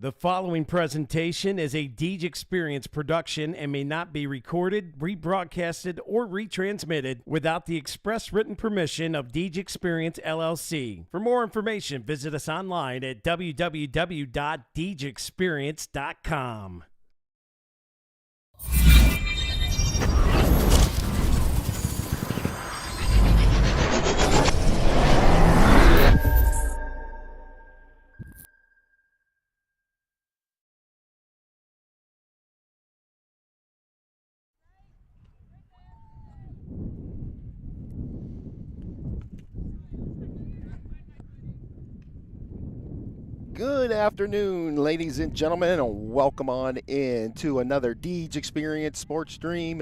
The following presentation is a Deej Experience production and may not be recorded, rebroadcasted, or retransmitted without the express written permission of Deej Experience LLC. For more information, visit us online at www.deejexperience.com. Good afternoon, ladies and gentlemen, and welcome on in to another Deej Experience Sports Stream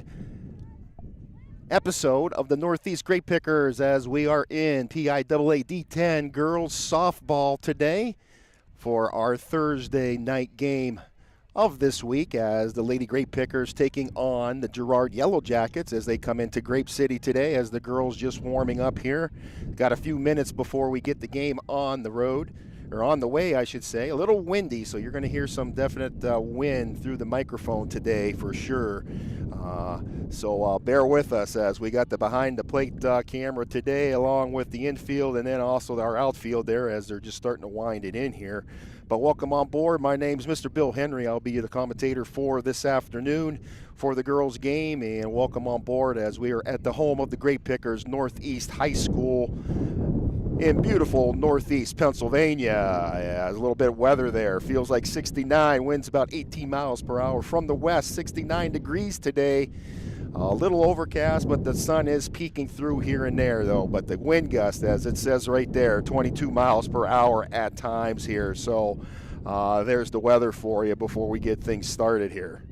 episode of the Northeast Grape Pickers as we are in Piaa D-10 girls softball today for our Thursday night game of this week as the Lady Grape Pickers taking on the Girard Yellow Jackets as they come into Grape City today as the girls just warming up here. Got a few minutes before we get the game on the road. Or on the way, I should say. A little windy, so you're going to hear some definite wind through the microphone today for sure. So bear with us as we got the behind the plate camera today along with the infield and then also our outfield there as they're just starting to wind it in here. But welcome on board. My name's Mr. Bill Henry. I'll be the commentator for this afternoon for the girls game, and welcome on board as we are at the home of the Grape Pickers, Northeast High School in beautiful Northeast Pennsylvania. Yeah, there's a little bit of weather there. Feels like 69, winds about 18 miles per hour from the west, 69 degrees today. A little overcast, but the sun is peeking through here and there, though. But the wind gust, as it says right there, 22 miles per hour at times here. So there's the weather for you before we get things started here.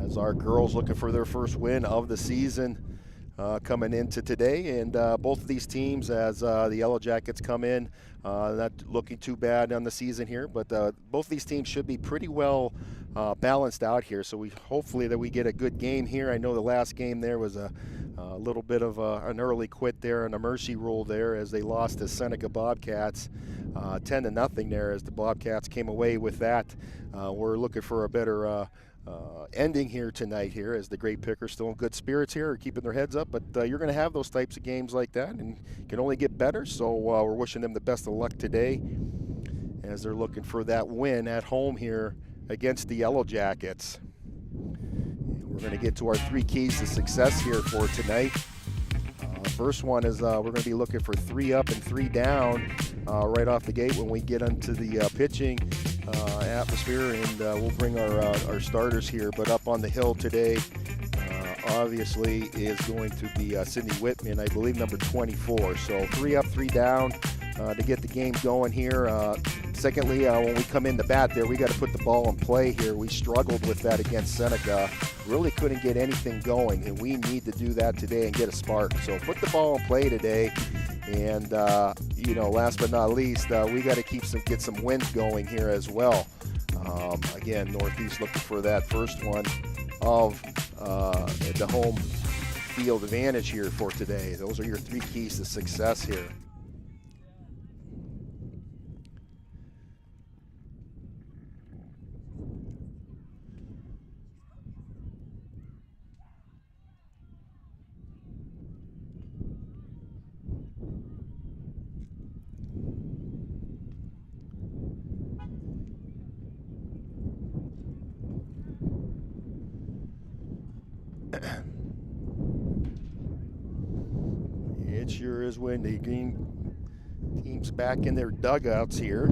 As our girls looking for their first win of the season coming into today, and both of these teams as the Yellow Jackets come in not looking too bad on the season here, but both of these teams should be pretty well balanced out here, so we hopefully that we get a good game here. I know the last game there was a little bit of an early quit there and a mercy rule there as they lost to Seneca Bobcats 10-0 there as the Bobcats came away with that. We're looking for a better ending here tonight here as the Grape Pickers still in good spirits here, are keeping their heads up, but you're going to have those types of games like that and can only get better, so we're wishing them the best of luck today as they're looking for that win at home here against the Yellow Jackets. We're going to get to our three keys to success here for tonight. First one is we're going to be looking for 3 up and 3 down right off the gate when we get into the pitching atmosphere, and we'll bring our starters here. But up on the hill today, obviously, is going to be Sydney Whitman, I believe number 24. So 3 up, 3 down to get the game going here. Secondly, when we come in the bat there, we got to put the ball in play here. We struggled with that against Seneca. Really couldn't get anything going, and we need to do that today and get a spark. So put the ball in play today. And, last but not least, we got to get some wind going here as well. Again, Northeast looking for that first one of the home field advantage here for today. Those are your 3 keys to success here. It sure is windy. Green team's back in their dugouts here.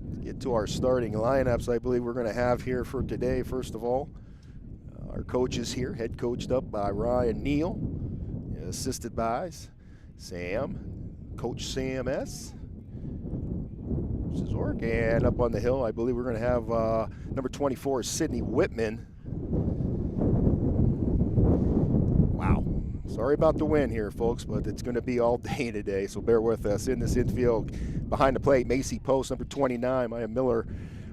Let's get to our starting lineups I believe we're going to have here for today. First of all, our coaches here, head coached up by Ryan Neal, assisted by Coach Sam S. Zork, and up on the hill, I believe we're going to have number 24, Sydney Whitman. Wow. Sorry about the wind here, folks, but it's going to be all day today, so bear with us. In this infield, behind the plate, Macy Post, number 29, Maya Miller,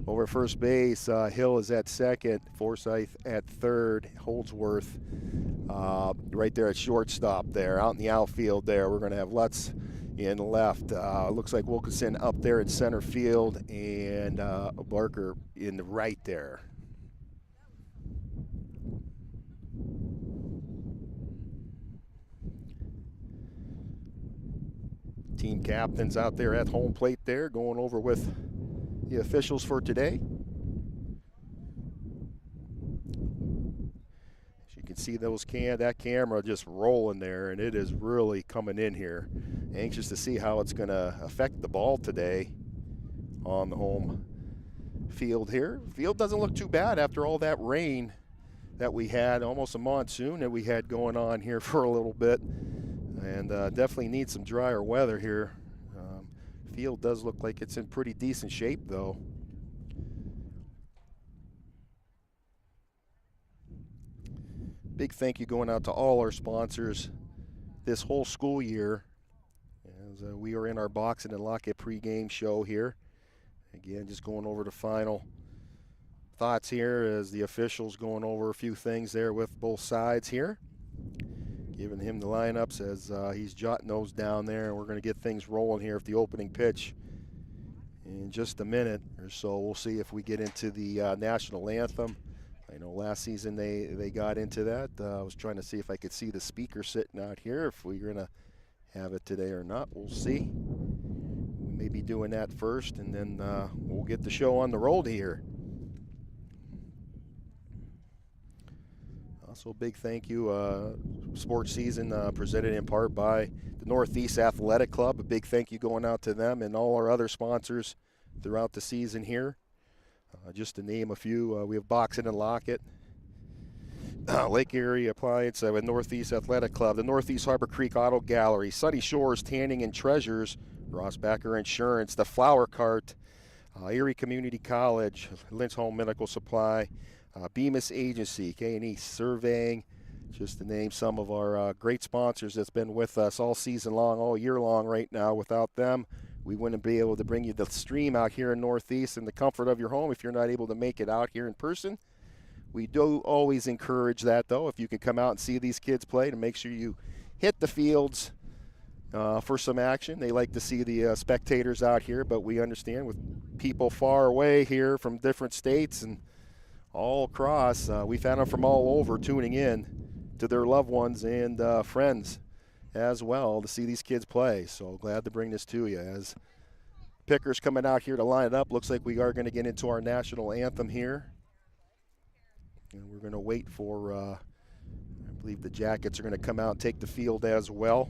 Over first base, Hill is at second, Forsyth at third, Holdsworth right there at shortstop there. Out in the outfield there, we're going to have Lutz in left. Looks like Wilkinson up there in center field, and Barker in the right there. Team captains out there at home plate there, going over with the officials for today. As you can see that camera just rolling there, and it is really coming in here. Anxious to see how it's going to affect the ball today on the home field here. Field doesn't look too bad after all that rain that we had, almost a monsoon that we had going on here for a little bit. And definitely need some drier weather here. Field does look like it's in pretty decent shape, though. Big thank you going out to all our sponsors this whole school year, as we are in our Boxing and Lock It pregame show here. Again, just going over the final thoughts here as the officials going over a few things there with both sides here. Giving him the lineups as he's jotting those down there, and we're going to get things rolling here with the opening pitch in just a minute or so. We'll see if we get into the national anthem. I know last season they got into that. I was trying to see if I could see the speaker sitting out here, if we're going to have it today or not. We'll see. We may be doing that first, and then we'll get the show on the road here. Also, big thank you, sports season presented in part by the Northeast Athletic Club. A big thank you going out to them and all our other sponsors throughout the season here. Just to name a few, we have Boxing and Lock It, Lake Erie Appliance with Northeast Athletic Club, the Northeast Harbor Creek Auto Gallery, Sunny Shores Tanning and Treasures, Ross Backer Insurance, the Flower Cart, Erie Community College, Lynch Home Medical Supply, Bemis Agency, K&E Surveying, just to name some of our great sponsors that's been with us all season long, all year long right now. Without them, we wouldn't be able to bring you the stream out here in Northeast in the comfort of your home if you're not able to make it out here in person. We do always encourage that, though, if you can come out and see these kids play, to make sure you hit the fields for some action. They like to see the spectators out here, but we understand with people far away here from different states and all across, we've had them from all over tuning in to their loved ones and friends as well to see these kids play. So glad to bring this to you. As pickers coming out here to line it up, looks like we are going to get into our national anthem here. And we're going to wait for, I believe the Jackets are going to come out and take the field as well.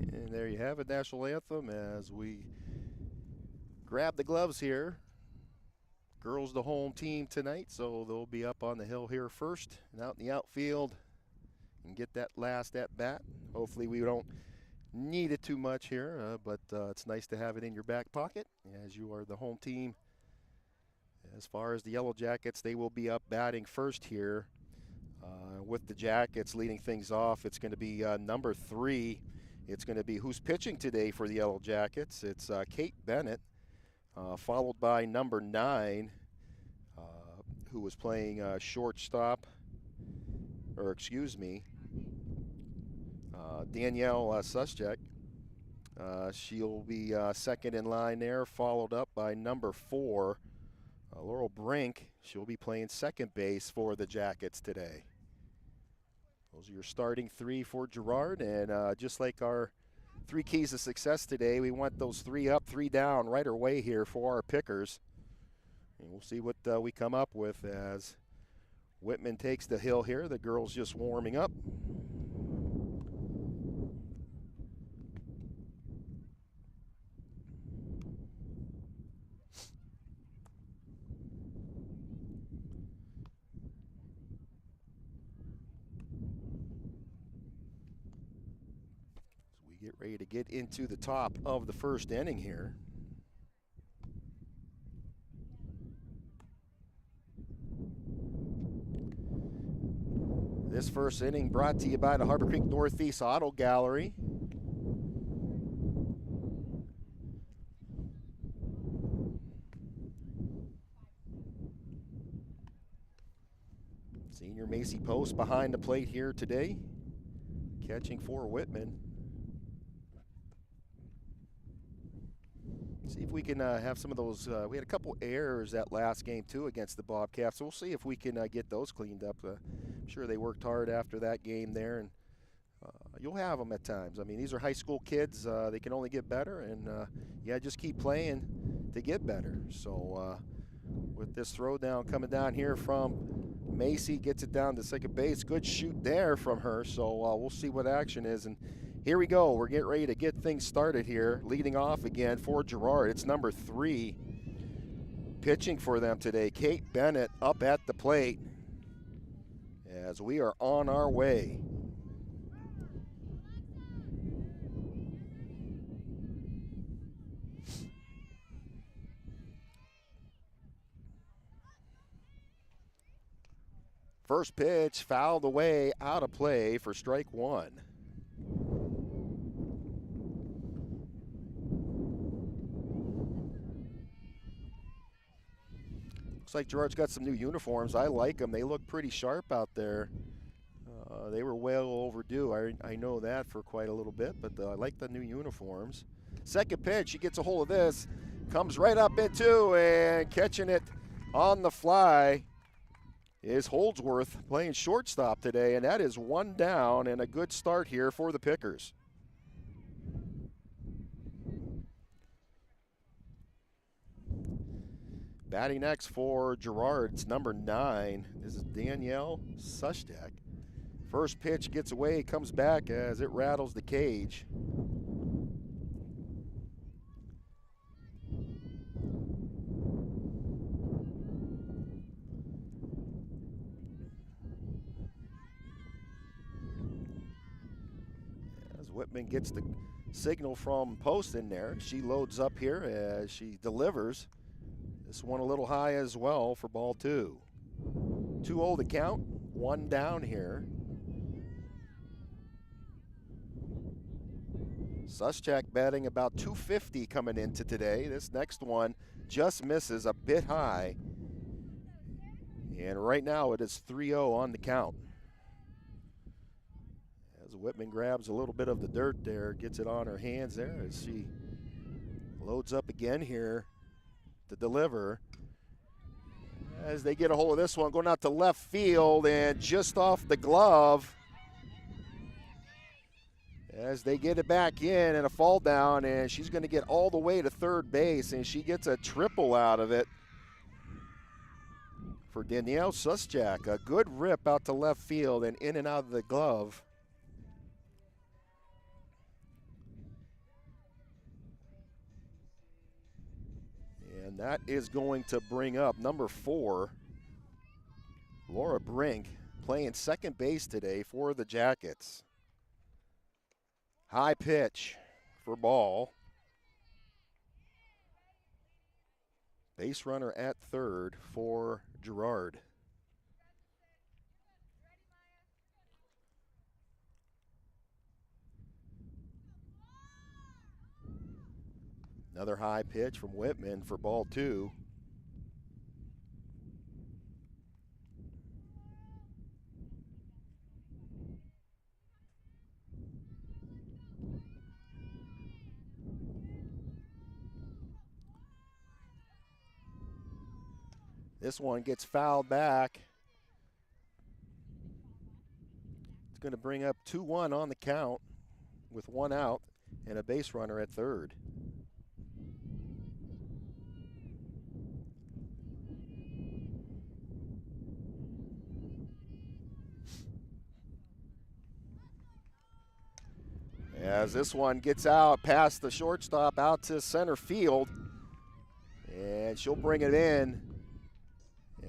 And there you have it, national anthem, as we grab the gloves here. Girls the home team tonight, so they'll be up on the hill here first and out in the outfield and get that last at bat. Hopefully we don't need it too much here, but it's nice to have it in your back pocket as you are the home team As far as the Yellow Jackets, they will be up batting first here. With the Jackets leading things off, it's going to be number 3. It's going to be who's pitching today for the Yellow Jackets. It's Kate Bennett, followed by number 9, who was playing shortstop, or excuse me, Danielle Suschek. She'll be second in line there, followed up by number 4, Laurel Brink. She'll be playing second base for the Jackets today. Those are your starting 3 for Girard, and just like our 3 keys of success today, we want those 3 up, 3 down right away here for our pickers. And we'll see what we come up with as Whitman takes the hill here. The girls just warming up. Get ready to get into the top of the first inning here. This first inning brought to you by the Harbor Creek Northeast Auto Gallery. Senior Macy Post behind the plate here today, catching for Whitman. See if we can have some of those. We had a couple errors that last game, too, against the Bobcats. So we'll see if we can get those cleaned up. I'm sure they worked hard after that game there, and you'll have them at times. I mean, these are high school kids. They can only get better, and, yeah, just keep playing to get better. So with this throw down coming down here from Macy, gets it down to second base. Good shoot there from her, so we'll see what action is. And here we go. We're getting ready to get things started here. Leading off again for Girard. It's number 3 pitching for them today. Kate Bennett up at the plate as we are on our way. First pitch fouled away, out of play for strike 1. Looks like Girard's got some new uniforms. I like them. They look pretty sharp out there. They were well overdue. I know that for quite a little bit, but I like the new uniforms. Second pitch, he gets a hold of this. Comes right up into, and catching it on the fly is Holdsworth, playing shortstop today, and that is 1 down and a good start here for the Pickers. Batting next for Girard, it's number 9. This is Danielle Suschek. First pitch gets away, comes back as it rattles the cage. As Whitman gets the signal from Post in there, she loads up here as she delivers. This one a little high as well for ball 2. 2-0 the count, 1 down here. Suschek batting about 250 coming into today. This next one just misses a bit high. And right now it is 3-0 on the count. As Whitman grabs a little bit of the dirt there, gets it on her hands there as she loads up again here to deliver. As they get a hold of this one, going out to left field and just off the glove. As they get it back in and a fall down, and she's going to get all the way to third base, and she gets a triple out of it for Danielle Suschek. A good rip out to left field and in and out of the glove. And that is going to bring up number 4, Laura Brink, playing second base today for the Jackets. High pitch for ball. Base runner at third for Girard. Another high pitch from Whitman for ball 2. This one gets fouled back. It's going to bring up 2-1 on the count with 1 out and a base runner at third. As this one gets out past the shortstop out to center field, and she'll bring it in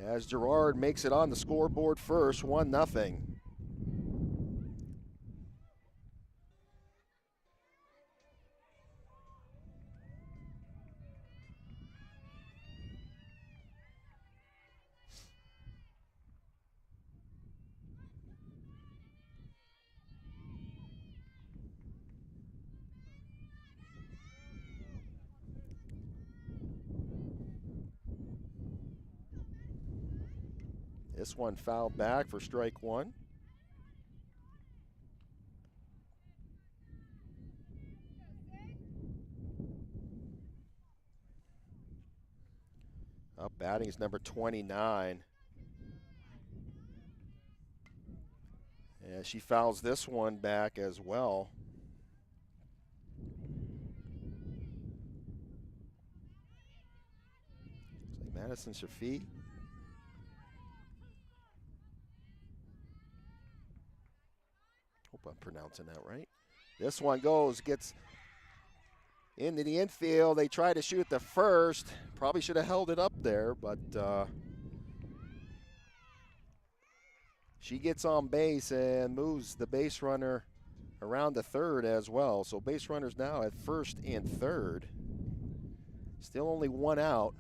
as Girard makes it on the scoreboard first, 1-0. This one fouled back for strike 1. Up batting is number 29. And she fouls this one back as well. Madison Shafi. Hope I'm pronouncing that right. This one gets into the infield. They try to shoot the first. Probably should have held it up there, but she gets on base and moves the base runner around to third as well. So base runners now at first and third. Still only 1 out.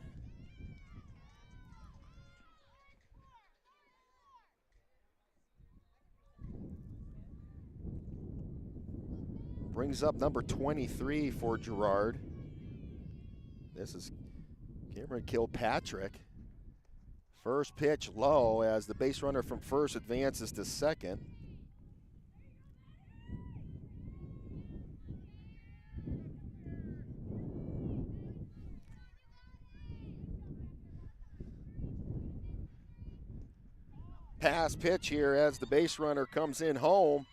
Brings up number 23 for Girard. This is Cameron Kilpatrick. First pitch low as the base runner from first advances to second. Pass pitch here as the base runner comes in home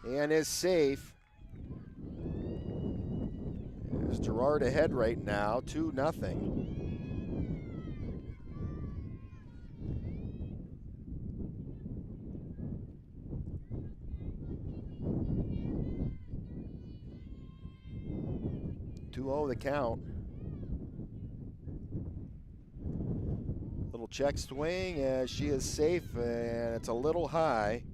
and is safe. There's Girard ahead right now, 2-0. The count. Little check swing as she is safe, and it's a little high.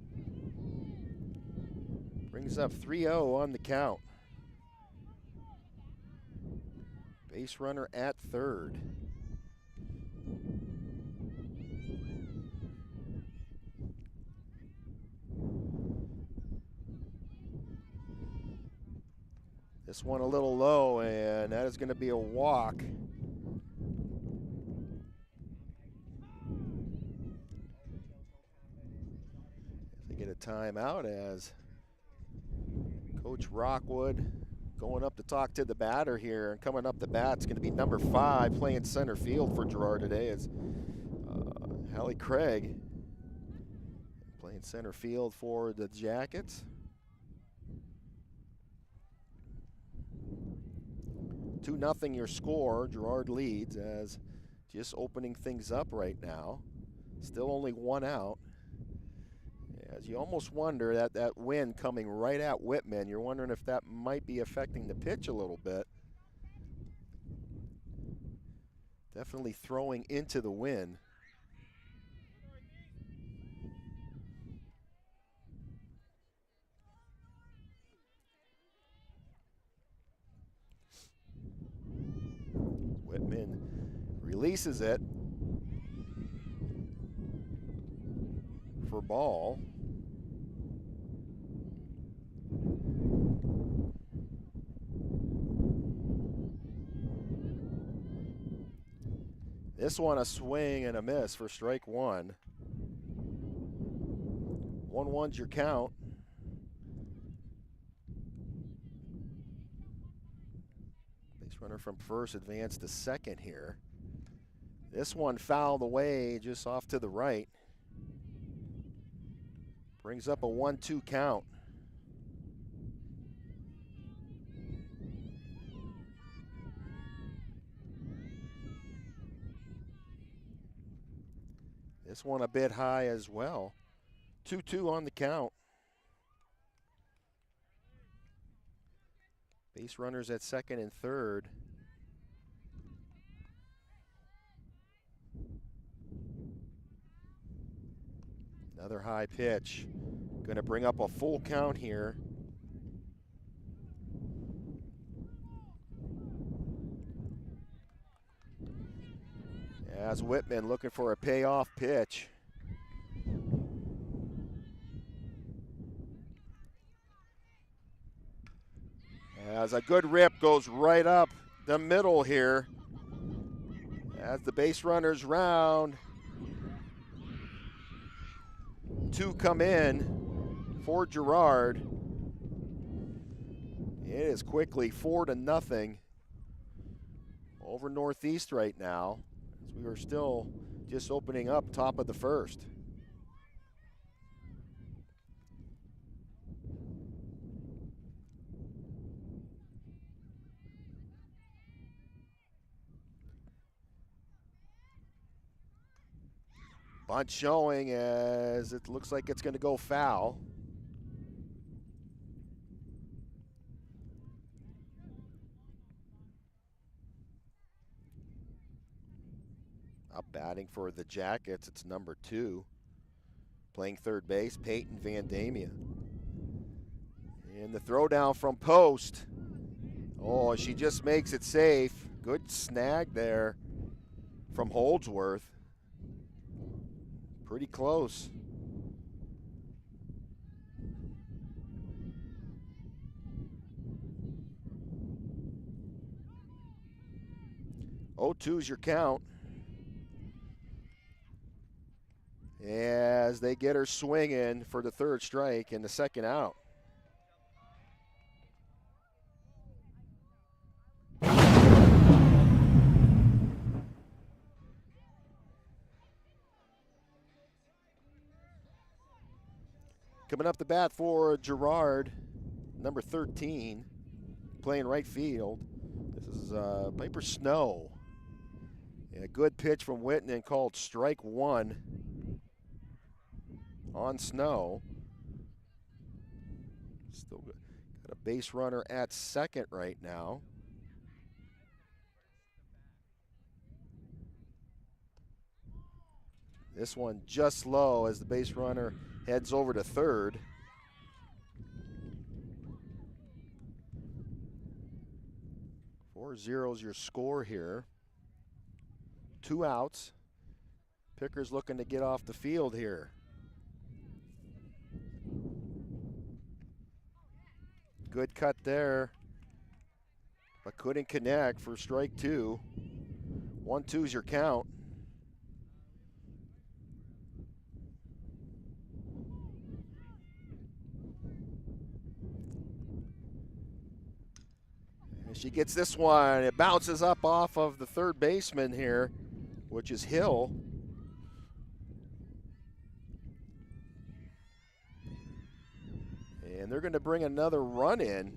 Brings up 3-0 on the count. Base runner at third. This one a little low, and that is going to be a walk. They get a timeout as Coach Rockwood going up to talk to the batter here, and coming up the bat is going to be number 5 playing center field for Girard today. It's Hallie Craig playing center field for the Jackets. 2-0 your score. Girard leads as just opening things up right now. Still only 1 out. As you almost wonder that wind coming right at Whitman, you're wondering if that might be affecting the pitch a little bit. Definitely throwing into the wind. Whitman releases it for ball. This one a swing and a miss for strike one. 1-1's your count. Base runner from first advanced to second here. This one fouled away just off to the right. Brings up a 1-2 count. This one a bit high as well. 2-2 on the count. Base runners at second and third. Another high pitch. Going to bring up a full count here. As Whitman looking for a payoff pitch. As a good rip goes right up the middle here. As the base runners round. 2 come in for Girard. It is quickly 4-0 over Northeast right now. As we are still just opening up top of the first. Bunt showing as it looks like it's going to go foul. Up batting for the Jackets, it's number 2. Playing third base, Peyton Van Damia. And the throw down from post. Oh, she just makes it safe. Good snag there from Holdsworth. Pretty close. Oh, 2's your count. As they get her swinging for the third strike and the second out. Coming up the bat for Girard, number 13, playing right field. This is Piper Snow. And a good pitch from Whitman called strike 1 on Snow. Still got a base runner at second right now. This one just low as the base runner heads over to third. Four zero's your score here. 2 outs. Picker's looking to get off the field here. Good cut there, but couldn't connect for strike 2. 1-2's your count. She gets this one. It bounces up off of the third baseman here, which is Hill. And they're going to bring another run in.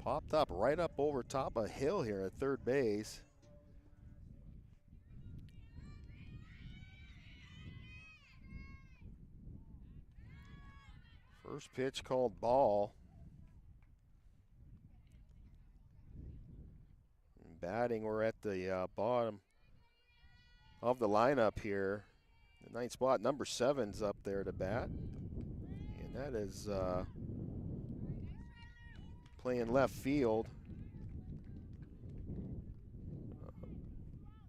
Popped up right up over top of Hill here at third base. First pitch called ball. And batting, we're at the bottom of the lineup here. The 9th spot, number 7's up there to bat. And that is playing left field.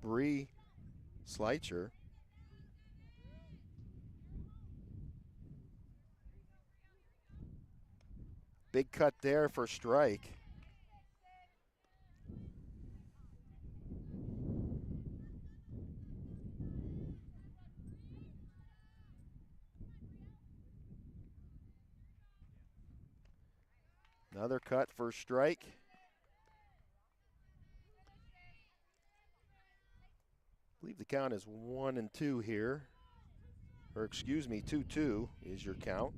Bree Sleitzer. Big cut there for strike. Another cut for strike. I believe the count is 1-2 here. Or excuse me, 2-2 is your count.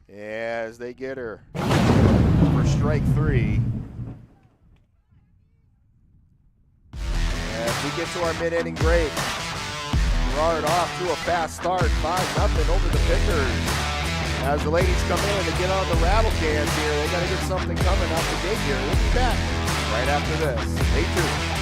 As they get her for strike 3. As we get to our mid-inning break, Girard off to a fast start, 5-0 over the Pickers. As the ladies come in to get on the rattle cans here, they got to get something coming out the gate here. We'll be back right after this. Stay tuned.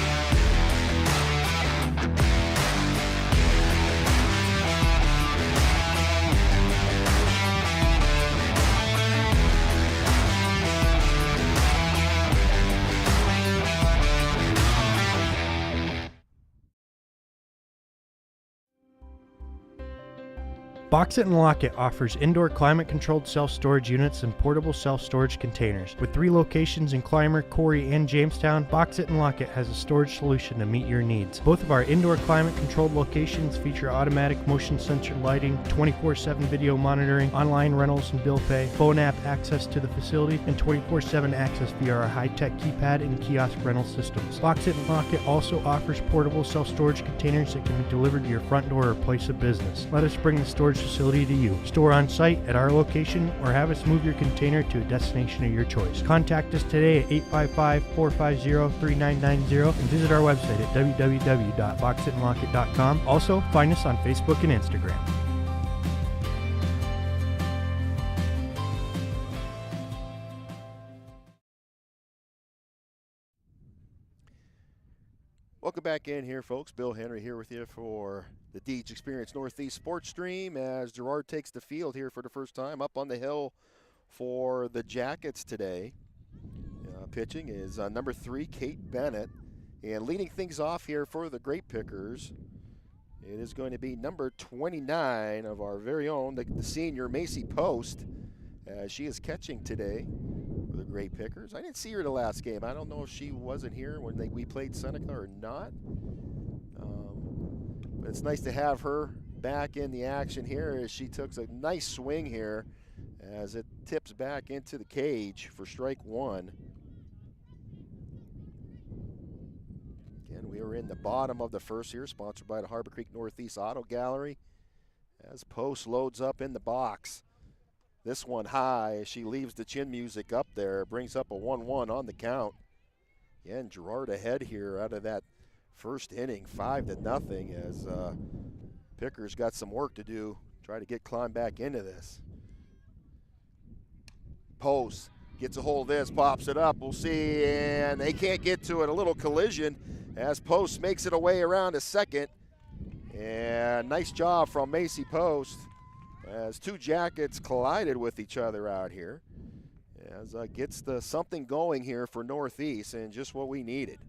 Box It and Lock It offers indoor climate-controlled self-storage units and portable self-storage containers. With 3 locations in Clymer, Corey, and Jamestown, Box It and Lock It has a storage solution to meet your needs. Both of our indoor climate-controlled locations feature automatic motion sensor lighting, 24/7 video monitoring, online rentals and bill pay, phone app access to the facility, and 24/7 access via our high-tech keypad and kiosk rental systems. Box It and Lock It also offers portable self-storage containers that can be delivered to your front door or place of business. Let us bring the storage facility to you. Store on site at our location or have us move your container to a destination of your choice. Contact us today at 855-450-3990 and visit our website at www.boxitandlockit.com. Also, find us on Facebook and Instagram. Welcome back in here, folks. Bill Henry here with you for the Deej Experience Northeast Sports Stream as Girard takes the field here for the first time up on the hill for the Jackets today. Pitching is number 3, Kate Bennett. And leading things off here for the Grape Pickers, it is going to be number 29 of our very own, the senior Macy Post, as she is catching today for the Grape Pickers. I didn't see her the last game. I don't know if she wasn't here when we played Seneca or not. But it's nice to have her back in the action here as she took a nice swing here as it tips back into the cage for strike 1. Again, we are in the bottom of the first here, sponsored by the Harbor Creek Northeast Auto Gallery. As Post loads up in the box. This one high as she leaves the chin music up there, brings up a 1-1 on the count. Again, Girard ahead here out of that first inning, 5-0, as Pickers got some work to do, try to climb back into this. Post gets a hold of this, pops it up, we'll see, and they can't get to it. A little collision as Post makes it away around to second. And nice job from Macy Post as 2 Jackets collided with each other out here. As gets something going here for Northeast, and just what we needed.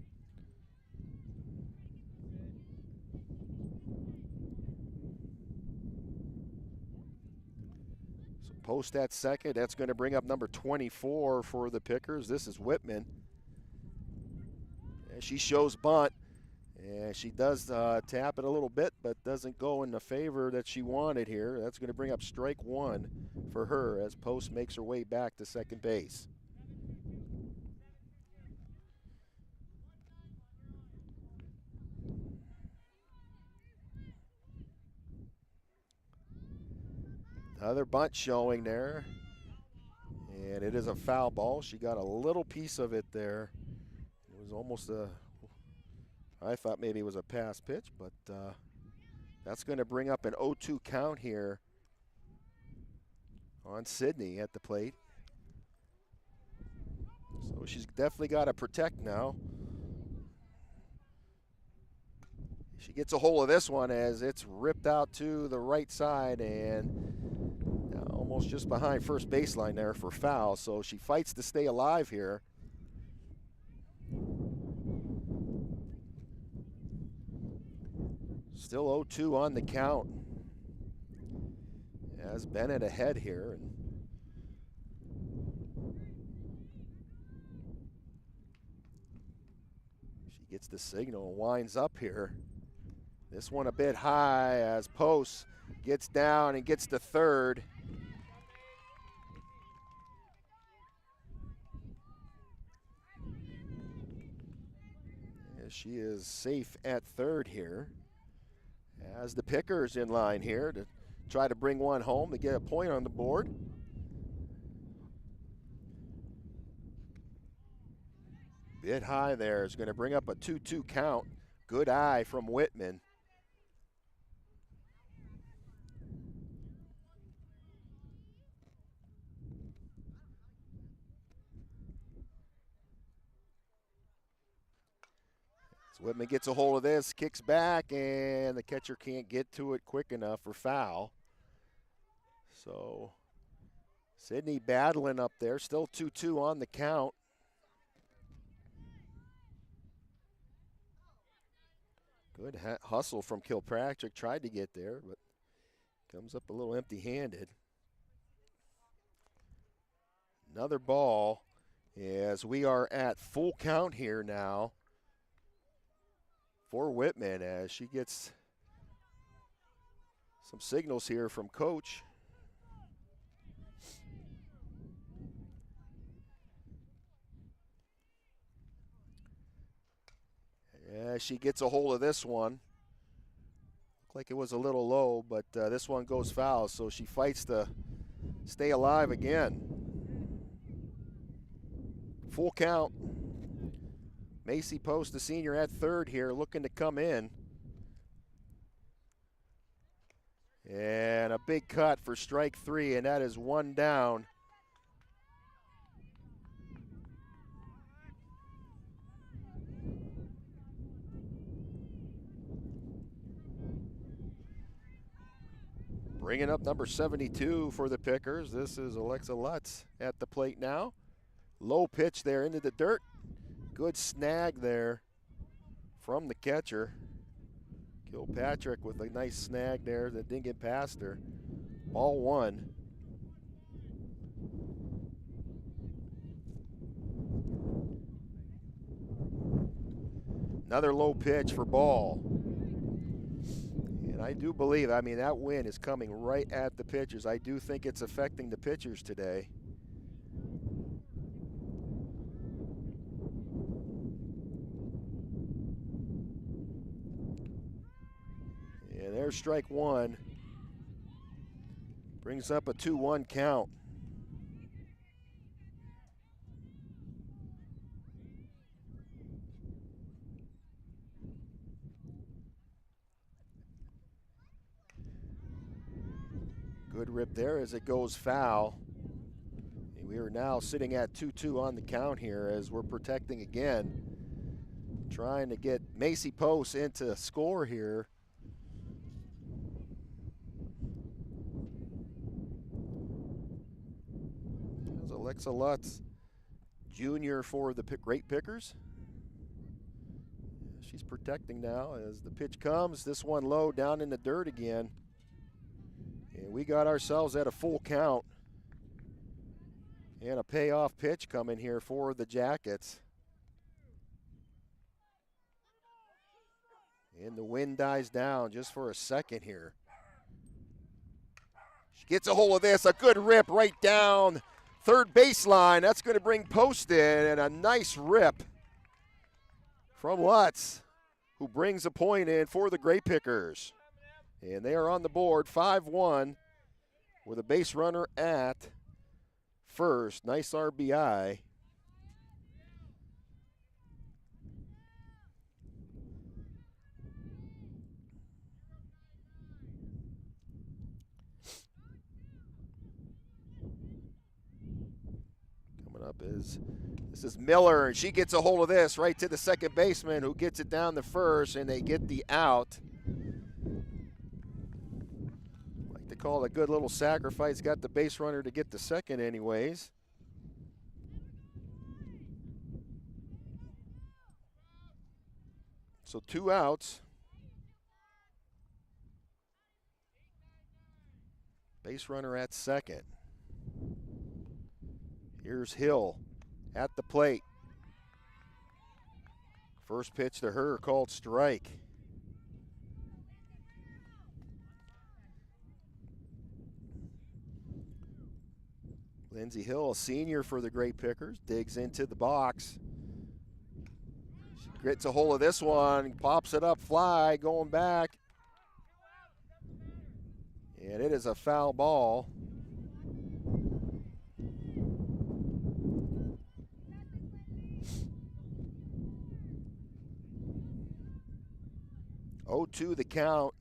So Post at second. That's going to bring up number 24 for the Pickers. This is Whitman. And she shows bunt. And she does tap it a little bit, but doesn't go in the favor that she wanted here. That's going to bring up strike 1 for her as Post makes her way back to second base. Another bunt showing there. And it is a foul ball. She got a little piece of it there. It was almost I thought maybe it was a pass pitch, but that's going to bring up an 0-2 count here on Sydney at the plate. So she's definitely got to protect now. She gets a hold of this one as it's ripped out to the right side and almost almost just behind first baseline there for foul, so she fights to stay alive here. Still 0-2 on the count. As Bennett ahead here. And she gets the signal and winds up here. This one a bit high as Post gets down and gets to third. As she is safe at third here. As the Pickers in line here to try to bring one home to get a point on the board. Bit high there is going to bring up a 2-2 count. Good eye from Whitman. So Whitman gets a hold of this, kicks back, and the catcher can't get to it quick enough for foul. So Sydney battling up there, still 2-2 on the count. Good hustle from Kilpatrick, tried to get there, but comes up a little empty-handed. Another ball as we are at full count here now for Whitman as she gets some signals here from coach. As she gets a hold of this one. Looked like it was a little low, but this one goes foul, so she fights to stay alive again. Full count. Macy Post, the senior, at third here, looking to come in. And a big cut for strike three, and that is one down. Bringing up number 72 for the Pickers. This is Alexa Lutz at the plate now. Low pitch there into the dirt. Good snag there from the catcher. Kilpatrick with a nice snag there that didn't get past her. Ball one. Another low pitch for ball. And I do believe, I mean, that wind is coming right at the pitchers. I do think it's affecting the pitchers today. And there's strike one. Brings up a 2-1 count. Good rip there as it goes foul. And we are now sitting at 2-2 on the count here as we're protecting again. Trying to get Macy Post into score here. There's Alexa Lutz, junior for the Grape Pickers. She's protecting now as the pitch comes. This one low down in the dirt again. And we got ourselves at a full count. And a payoff pitch coming here for the Jackets. And the wind dies down just for a second here. She gets a hold of this, a good rip right down third baseline. That's going to bring Post in, and a nice rip from Lutz, who brings a point in for the Grape Pickers. And they are on the board, 5-1, with a base runner at first. Nice RBI. Coming up this is Miller, and she gets a hold of this right to the second baseman, who gets it down the first, and they get the out. call it a good little sacrifice. Got the base runner to get the second anyways. So 2 outs. Base runner at second. Here's Hill at the plate. First pitch to her called strike. Lindsey Hill, a senior for the Grape Pickers, digs into the box. She gets a hold of this one, pops it up, fly, going back. And it is a foul ball. Oh, 2 the count.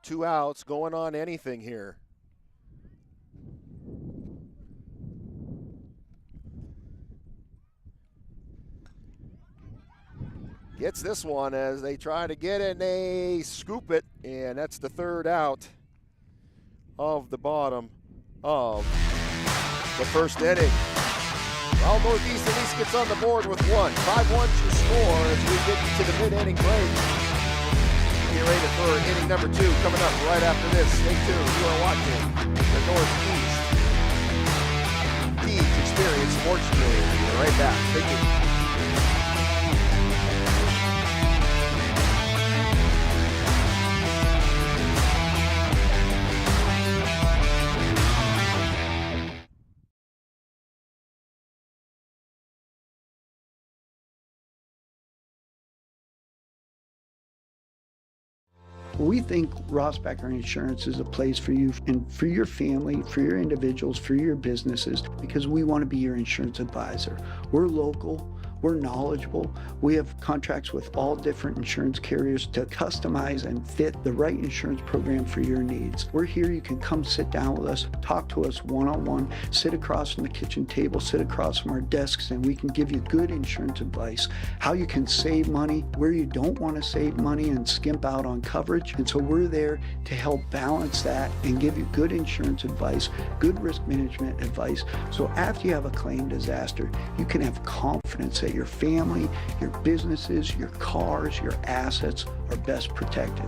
2 outs, going on anything here. Gets this one as they try to get it and they scoop it, and that's the 3rd out of the bottom of the 1st inning. Well, Northeast at least gets on the board with 1. 5-1 to score as we get to the mid-inning break. Get ready for inning number 2 coming up right after this. Stay tuned. You are watching the Northeast Deeds Experience Sports Team. We'll be right back. Stay tuned. We think Rossbacker Insurance is a place for you and for your family, for your individuals, for your businesses, because we want to be your insurance advisor. We're local, we're knowledgeable, we have contracts with all different insurance carriers to customize and fit the right insurance program for your needs. We're here, you can come sit down with us, talk to us one-on-one, sit across from the kitchen table, sit across from our desks, and we can give you good insurance advice, how you can save money, where you don't want to save money and skimp out on coverage. And so we're there to help balance that and give you good insurance advice, good risk management advice. So after you have a claim disaster, you can have confidence that your family, your businesses, your cars, your assets are best protected.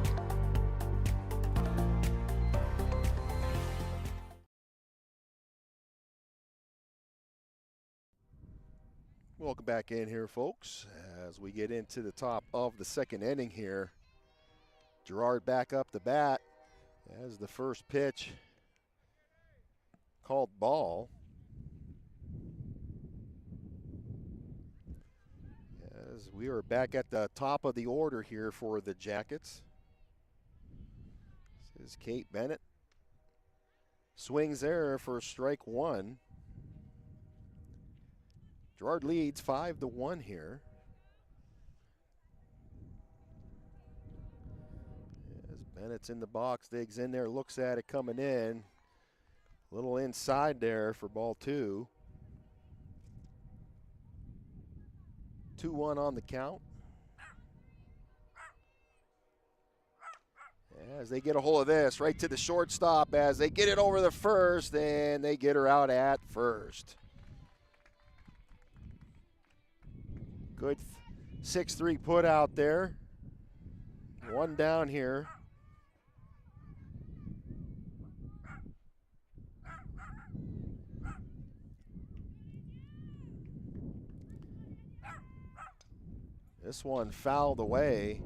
Welcome back in here, folks, as we get into the top of the 2nd inning here. Girard back up the bat as the first pitch called ball. As we are back at the top of the order here for the Jackets. This is Kate Bennett. Swings there for strike 1. Girard leads 5-1 here. As Bennett's in the box, digs in there, looks at it coming in. A little inside there for ball 2. 2-1 on the count. As they get a hold of this, right to the shortstop as they get it over the first, and they get her out at first. Good 6-3 put out there. 1 down here. This one fouled away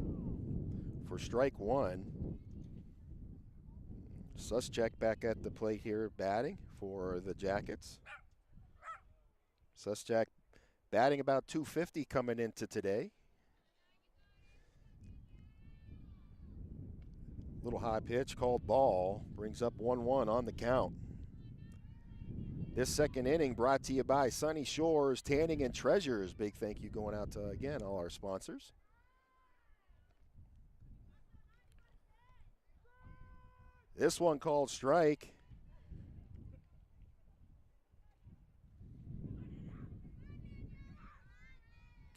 for strike 1. Suschek back at the plate here batting for the Jackets. Suschek batting about .250 coming into today. Little high pitch called ball, brings up 1-1 on the count. This 2nd inning brought to you by Sunny Shores Tanning and Treasures. Big thank you going out to, again, all our sponsors. This one called strike.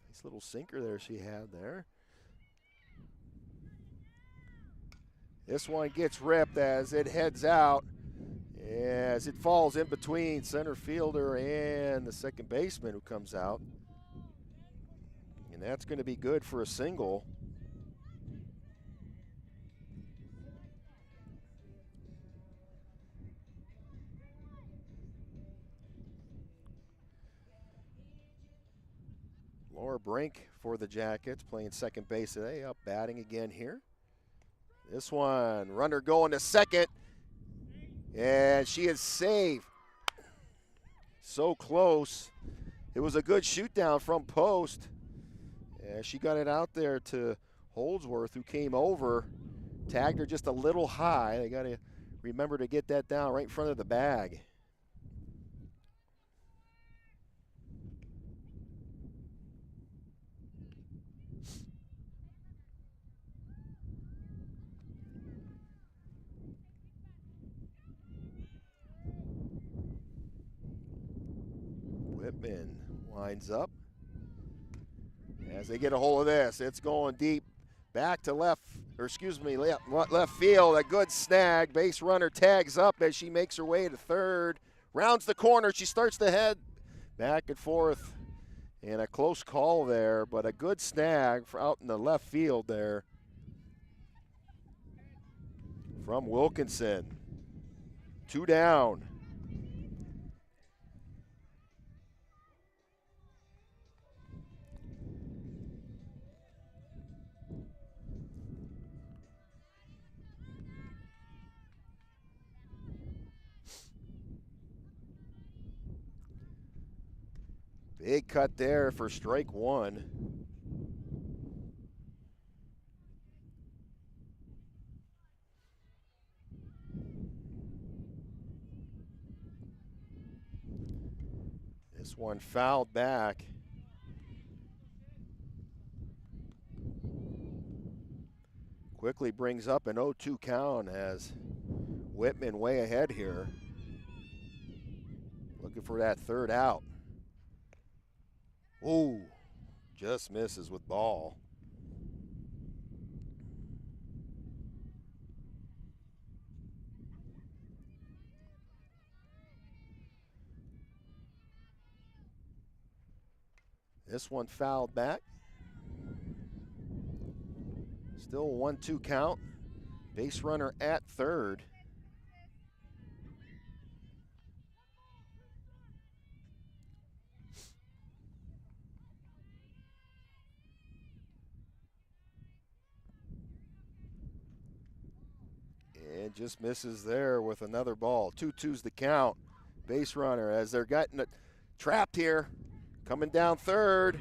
Nice little sinker there she had there. This one gets ripped as it heads out, as it falls in between center fielder and the second baseman who comes out. And that's going to be good for a single. Laura Brink for the Jackets, playing second base today, up batting again here. This one, runner going to second, and she is safe. So close. It was a good shoot down from post. And she got it out there to Holdsworth, who came over, tagged her just a little high. They got to remember to get that down right in front of the bag. Whitman winds up. As they get a hold of this, it's going deep, back to left field. A good snag. Base runner tags up as she makes her way to third. Rounds the corner. She starts to head back and forth. And a close call there, but a good snag for out in the left field there from Wilkinson. 2 down. Big cut there for strike one. This one fouled back. Quickly brings up an 0-2 count as Whitman way ahead here. Looking for that third out. Ooh, just misses with ball. This one fouled back. Still a 1-2 count. Base runner at third. And just misses there with another ball. 2-2's the count. Base runner as they're getting it trapped here. Coming down third.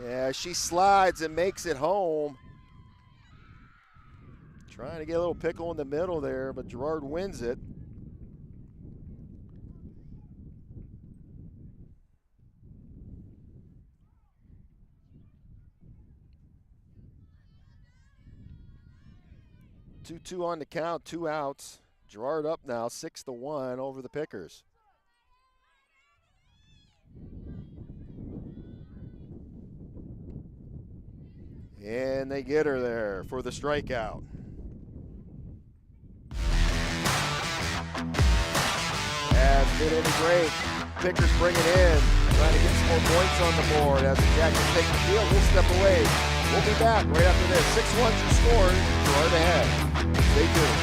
Yeah, she slides and makes it home. Trying to get a little pickle in the middle there, but Girard wins it. Two on the count, 2 outs. Girard up now, 6-1 over the Pickers. And they get her there for the strikeout. As hit into Grape. Pickers bring it in. Trying to get some more points on the board. As the Jackets take the field, we'll step away. We'll be back right after this. 6-1's your score. Girard ahead. Stay tuned.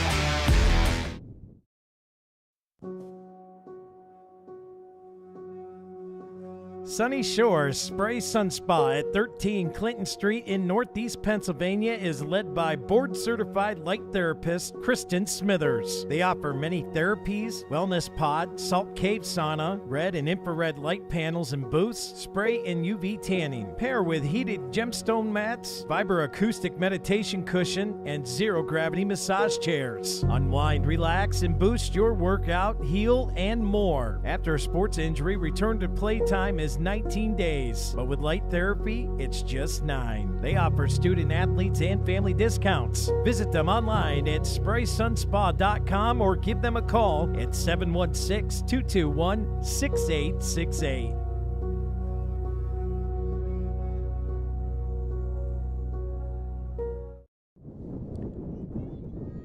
Sunny Shores Spray Sun Spa at 13 Clinton Street in Northeast Pennsylvania is led by board-certified light therapist Kristen Smithers. They offer many therapies, wellness pod, salt cave sauna, red and infrared light panels and booths, spray and UV tanning. Pair with heated gemstone mats, vibroacoustic meditation cushion, and zero-gravity massage chairs. Unwind, relax, and boost your workout, heal, and more. After a sports injury, return to playtime is 19 days, but with light therapy, it's just 9. They offer student athletes and family discounts. Visit them online at spraysunspa.com or give them a call at 716-221-6868.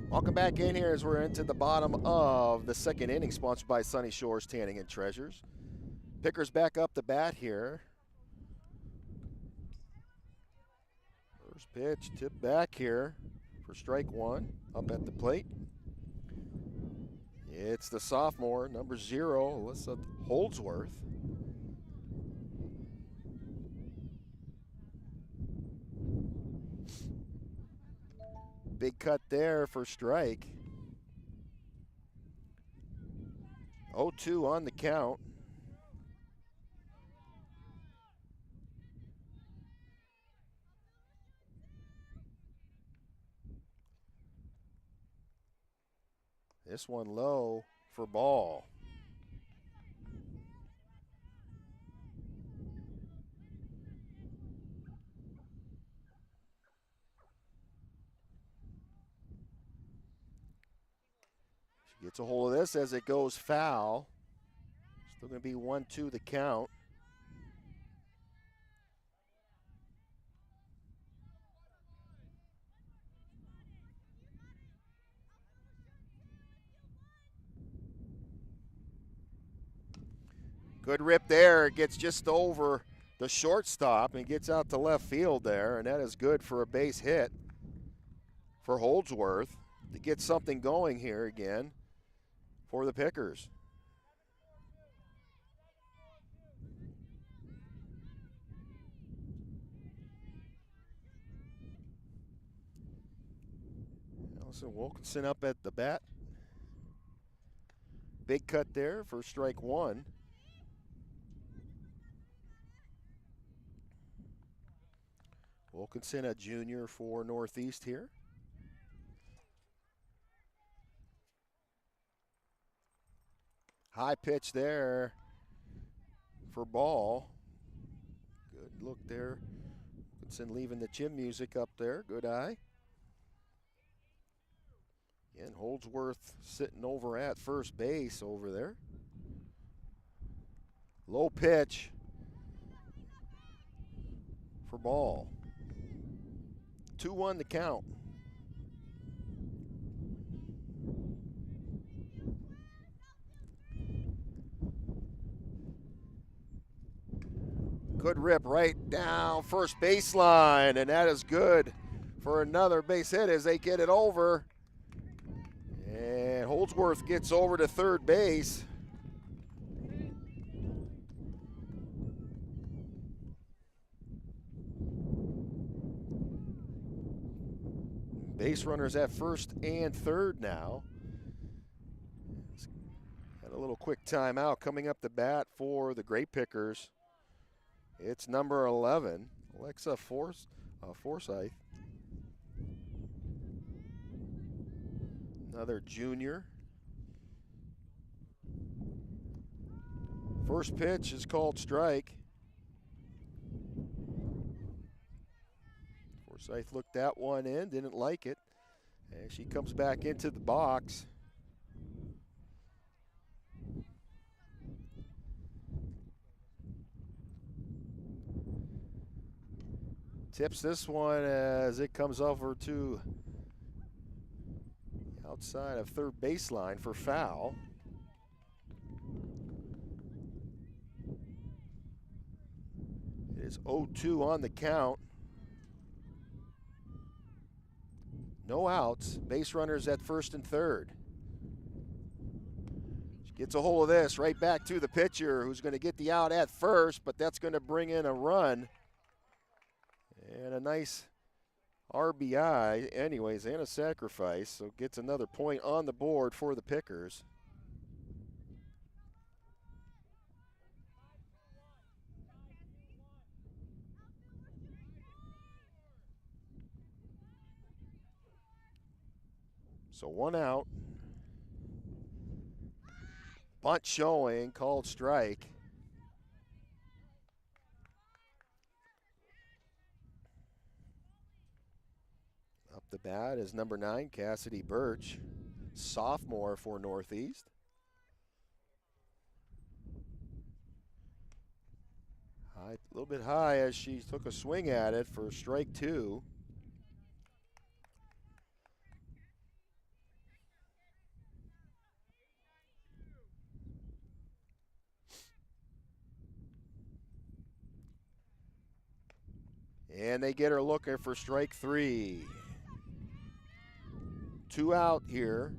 Welcome back in here as we're into the bottom of the second inning, sponsored by Sunny Shores Tanning and Treasures. Pickers back up the bat here. First pitch, tip back here for strike one, up at the plate. It's the sophomore, number 0, Alyssa Holdsworth. Big cut there for strike. 0-2 on the count. This one low for ball. She gets a hold of this as it goes foul. Still going to be 1-2 the count. Good rip there. It gets just over the shortstop and gets out to left field there, and that is good for a base hit for Holdsworth to get something going here again for the Pickers. Allison Wilkinson up at the bat. Big cut there for strike one. Wilkinson, a junior for Northeast here. High pitch there for ball. Good look there. Wilkinson leaving the chin music up there. Good eye. And Holdsworth sitting over at first base over there. Low pitch for ball. 2-1 the count. Good rip right down first baseline, and that is good for another base hit as they get it over. And Holdsworth gets over to third base. Base runners at first and third now. Got a little quick timeout coming up the bat for the Grape Pickers. It's number 11, Alexa Forsyth. Another junior. First pitch is called strike. Forsyth looked that one in, didn't like it. And she comes back into the box. Tips this one as it comes over to the outside of third baseline for foul. It is 0-2 on the count. No outs, base runners at first and third. She gets a hold of this, right back to the pitcher who's going to get the out at first, but that's going to bring in a run. And a nice RBI anyways, and a sacrifice, so gets another point on the board for the Pickers. So one out. Bunt showing, called strike. Up the bat is number 9, Cassidy Birch, sophomore for Northeast. High, a little bit high as she took a swing at it for strike 2. And they get her looking for strike 3. 2 out here.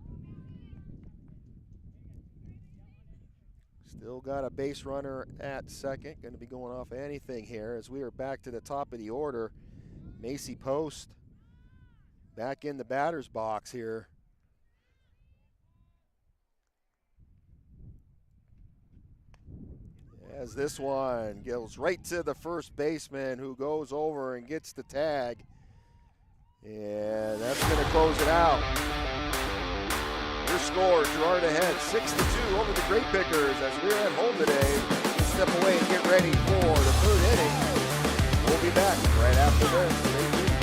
Still got a base runner at second. Going to be going off anything here as we are back to the top of the order. Macy Post back in the batter's box here. As this one goes right to the first baseman, who goes over and gets the tag. And that's going to close it out. Your score, Girard ahead 6-2 over the Grape Pickers as we're at home today. Step away and get ready for the 3rd inning. We'll be back right after this. Stay tuned.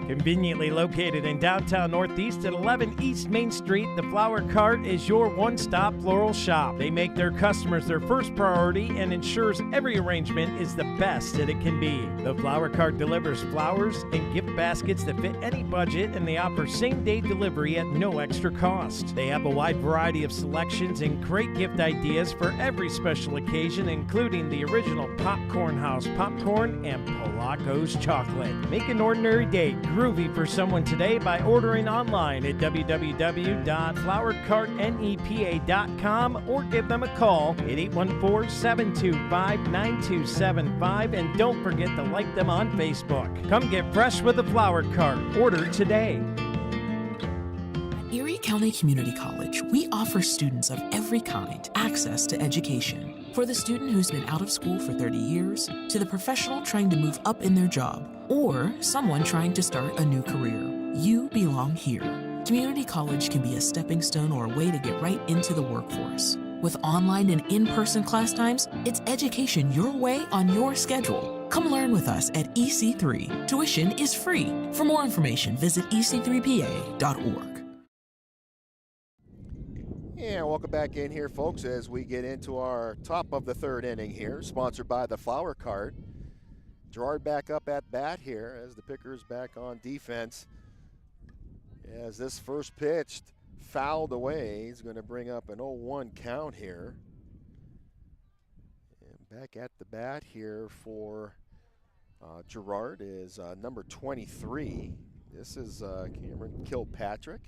Conveniently located in downtown Northeast at 11 East Main Street, the Flower Cart is your one-stop floral shop. They make their customers their first priority and ensures every arrangement is the best that it can be. The Flower Cart delivers flowers and gift baskets that fit any budget, and they offer same-day delivery at no extra cost. They have a wide variety of selections and great gift ideas for every special occasion, including the original Popcorn House popcorn and Polacco's chocolate. Make an ordinary day groovy for someone today by ordering online at www.flowercartnepa.com or give them a call at 814-725-9275, and don't forget to like them on Facebook. Come get fresh with the Flower Cart. Order today. Erie County Community College, we offer students of every kind access to education. For the student who's been out of school for 30 years, to the professional trying to move up in their job, or someone trying to start a new career, you belong here. Community college can be a stepping stone or a way to get right into the workforce. With online and in-person class times, it's education your way on your schedule. Come learn with us at EC3. Tuition is free. For more information, visit ec3pa.org. And welcome back in here, folks, as we get into our top of the 3rd inning here, sponsored by the Flower Cart. Girard back up at bat here as the Pickers back on defense. As this first pitch fouled away, he's going to bring up an 0-1 count here. And back at the bat here for Girard is number 23. This is Cameron Kilpatrick.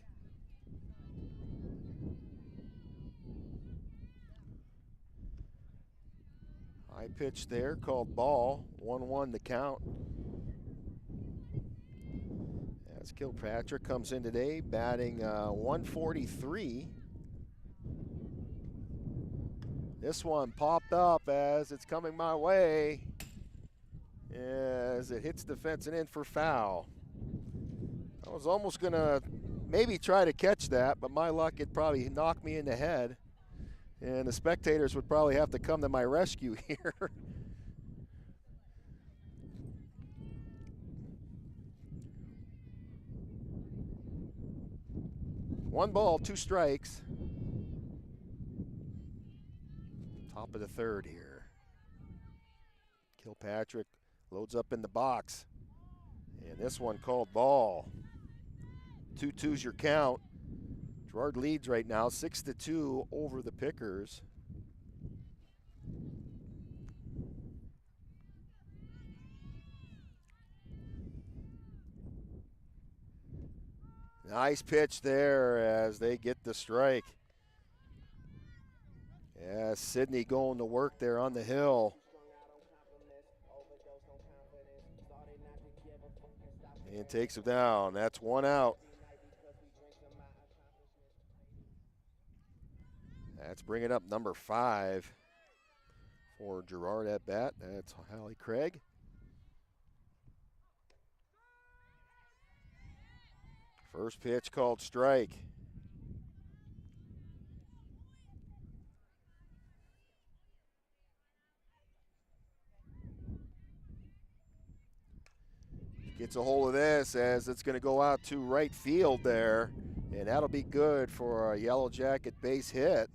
High pitch there, called ball, 1-1 the count. As Kilpatrick comes in today, batting 143. This one popped up as it's coming my way, as it hits the fence and in for foul. I was almost gonna maybe try to catch that, but my luck, it probably knocked me in the head. And the spectators would probably have to come to my rescue here. One ball, 2 strikes. Top of the 3rd here. Kilpatrick loads up in the box. And this one called ball. 2-2's your count. Girard leads right now, 6-2 over the Pickers. Nice pitch there as they get the strike. Yeah, Sidney going to work there on the hill. And takes him down. That's 1 out. That's bringing up number 5 for Girard at bat. That's Hallie Craig. First pitch called strike. Gets a hold of this as it's going to go out to right field there, and that'll be good for a Yellow Jacket base hit.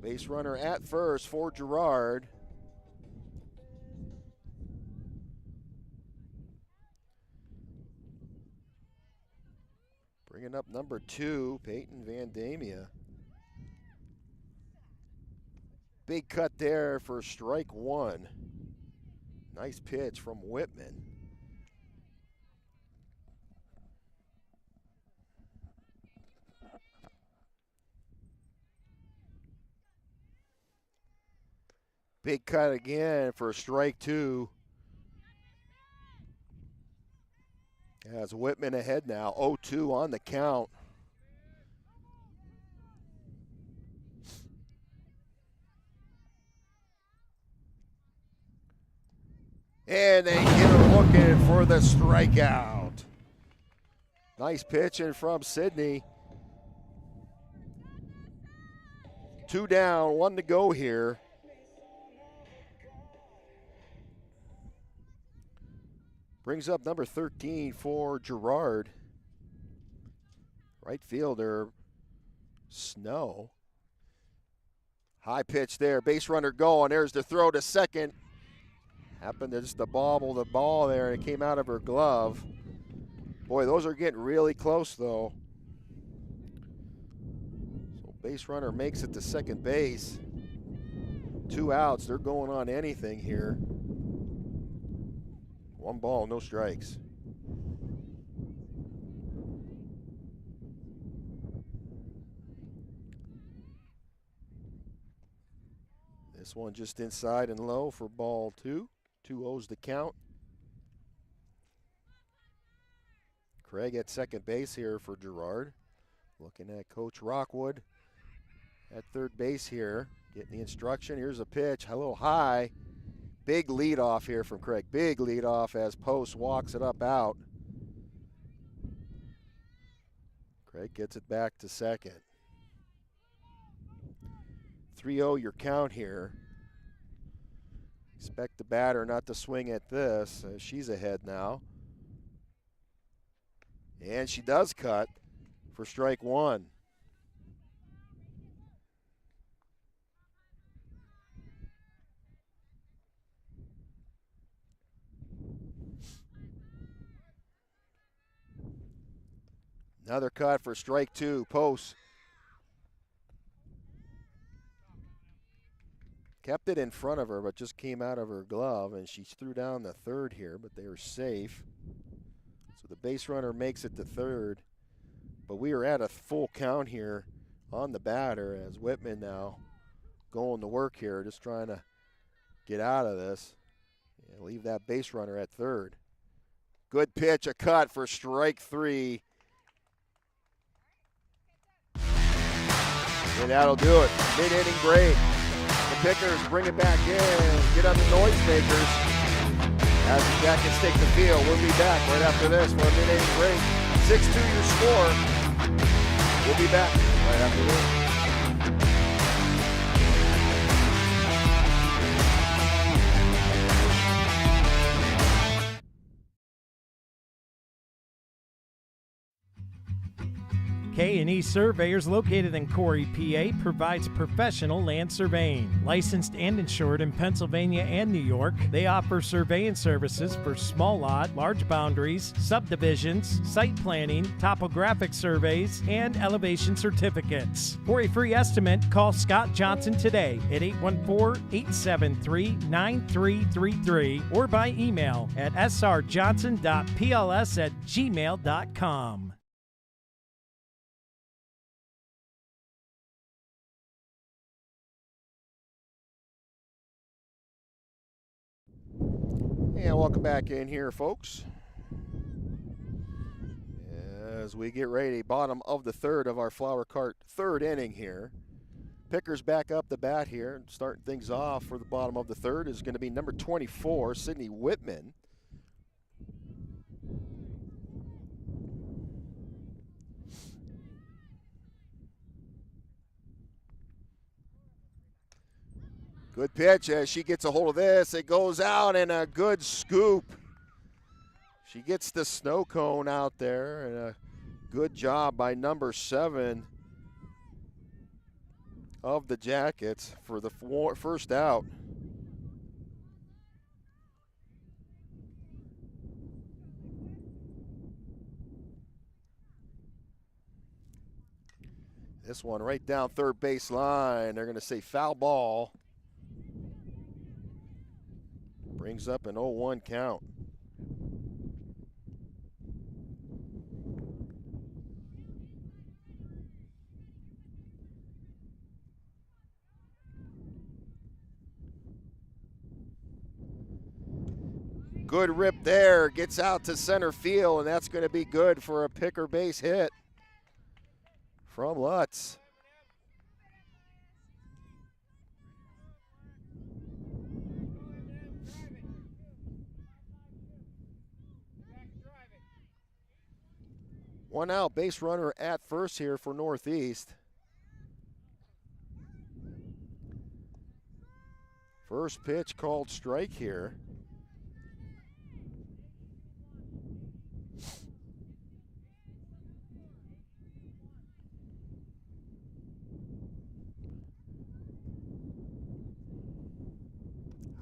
Base runner at first for Girard. Bringing up number 2, Peyton Van Damia. Big cut there for strike 1. Nice pitch from Whitman. Big cut again for strike 2. As Whitman ahead now, 0-2 on the count. And they get her looking for the strikeout. Nice pitching from Sydney. 2 down, 1 to go here. Brings up number 13 for Girard. Right fielder, Snow. High pitch there, base runner going. There's the throw to second. Happened to just to bobble the ball there, and it came out of her glove. Boy, those are getting really close, though. So base runner makes it to second base. 2 outs, they're going on anything here. 1 ball, no strikes. This one just inside and low for ball 2. 2-0's the count. Craig at second base here for Girard. Looking at Coach Rockwood at third base here. Getting the instruction. Here's a pitch, a little high. Big leadoff here from Craig. Big leadoff as Post walks it up out. Craig gets it back to second. 3-0 your count here. Expect the batter not to swing at this. She's ahead now. And she does cut for strike 1. Another cut for strike 2. Post kept it in front of her, but just came out of her glove, and she threw down the third here, but they were safe. So the base runner makes it to third, but we are at a full count here on the batter as Whitman now going to work here, just trying to get out of this and leave that base runner at third. Good pitch, a cut for strike 3. And that'll do it. Mid-inning break. The Pickers bring it back in. Get on the noisemakers as the Jackets take the field. We'll be back right after this for a mid-inning break. 6-2 your score. We'll be back right after this. K&E Surveyors, located in Corey, PA, provides professional land surveying. Licensed and insured in Pennsylvania and New York, they offer surveying services for small lot, large boundaries, subdivisions, site planning, topographic surveys, and elevation certificates. For a free estimate, call Scott Johnson today at 814-873-9333 or by email at srjohnson.pls@gmail.com. And welcome back in here, folks. As we get ready, bottom of the third of our Flower Cart third inning here. Pickers back up the bat here, and starting things off for the bottom of the third is going to be number 24, Sydney Whitman. Good pitch as she gets a hold of this. It goes out and a good scoop. She gets the snow cone out there, and a good job by number 7 of the Jackets for the first out. This one right down third base line. They're going to say foul ball. Brings up an 0-1 count. Good rip there, gets out to center field, and that's going to be good for a picker base hit from Lutz. One out, base runner at first here for Northeast. First pitch called strike here.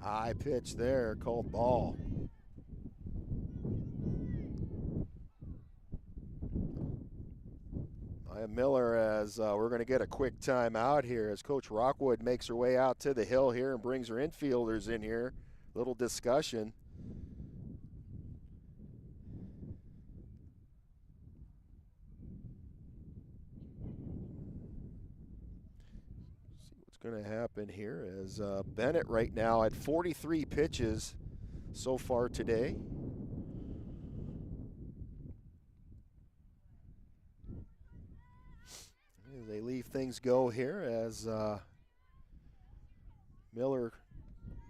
High pitch there, called ball. Miller, as we're going to get a quick timeout here as Coach Rockwood makes her way out to the hill here and brings her infielders in here. Little discussion. See what's going to happen here as Bennett right now at 43 pitches so far today. They leave things go here as Miller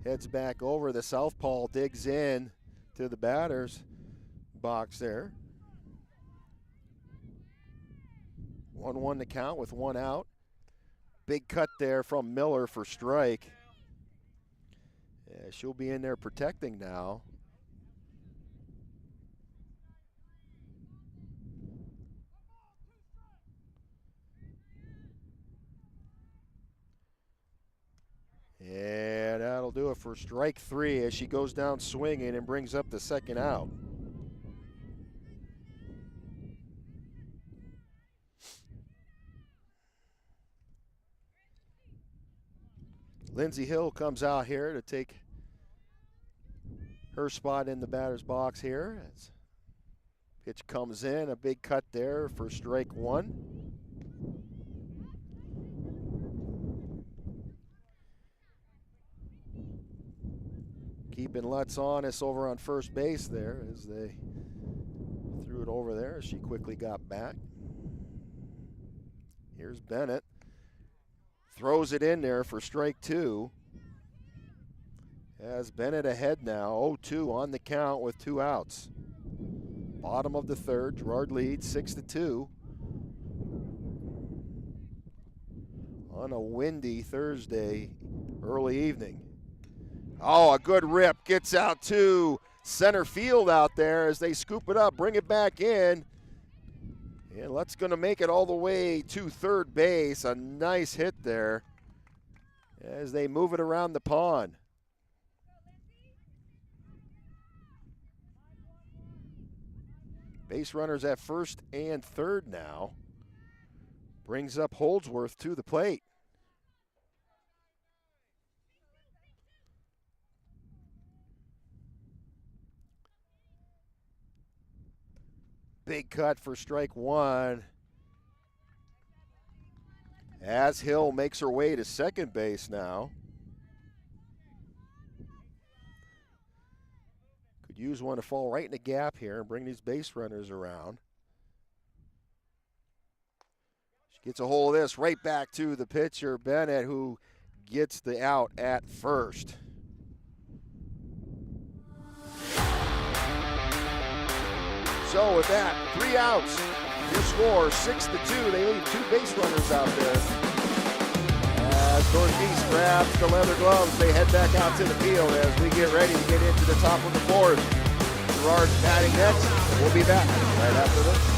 heads back over. The southpaw digs in to the batter's box there. 1-1 to count with one out. Big cut there from Miller for strike. Yeah, she'll be in there protecting now. And that'll do it for strike three as she goes down swinging and brings up the second out. Lindsey Hill comes out here to take her spot in the batter's box here. As pitch comes in, a big cut there for strike one. Keeping Lutz honest over on first base there as they threw it over there as she quickly got back. Here's Bennett. Throws it in there for strike two. Has Bennett ahead now, 0-2 on the count with two outs. Bottom of the third, Girard leads 6-2. On a windy Thursday early evening. Oh, a good rip. Gets out to center field out there as they scoop it up, bring it back in. And Lutz going to make it all the way to third base. A nice hit there as they move it around the pond. Base runners at first and third now. Brings up Holdsworth to the plate. Big cut for strike one. As Hill makes her way to second base now. Could use one to fall right in the gap here and bring these base runners around. She gets a hold of this right back to the pitcher, Bennett, who gets the out at first. So with that, 3 outs. Your score 6-2. They leave 2 base runners out there. As Northeast grabs the leather gloves, they head back out to the field as we get ready to get into the top of the fourth. Girard batting next. We'll be back right after this.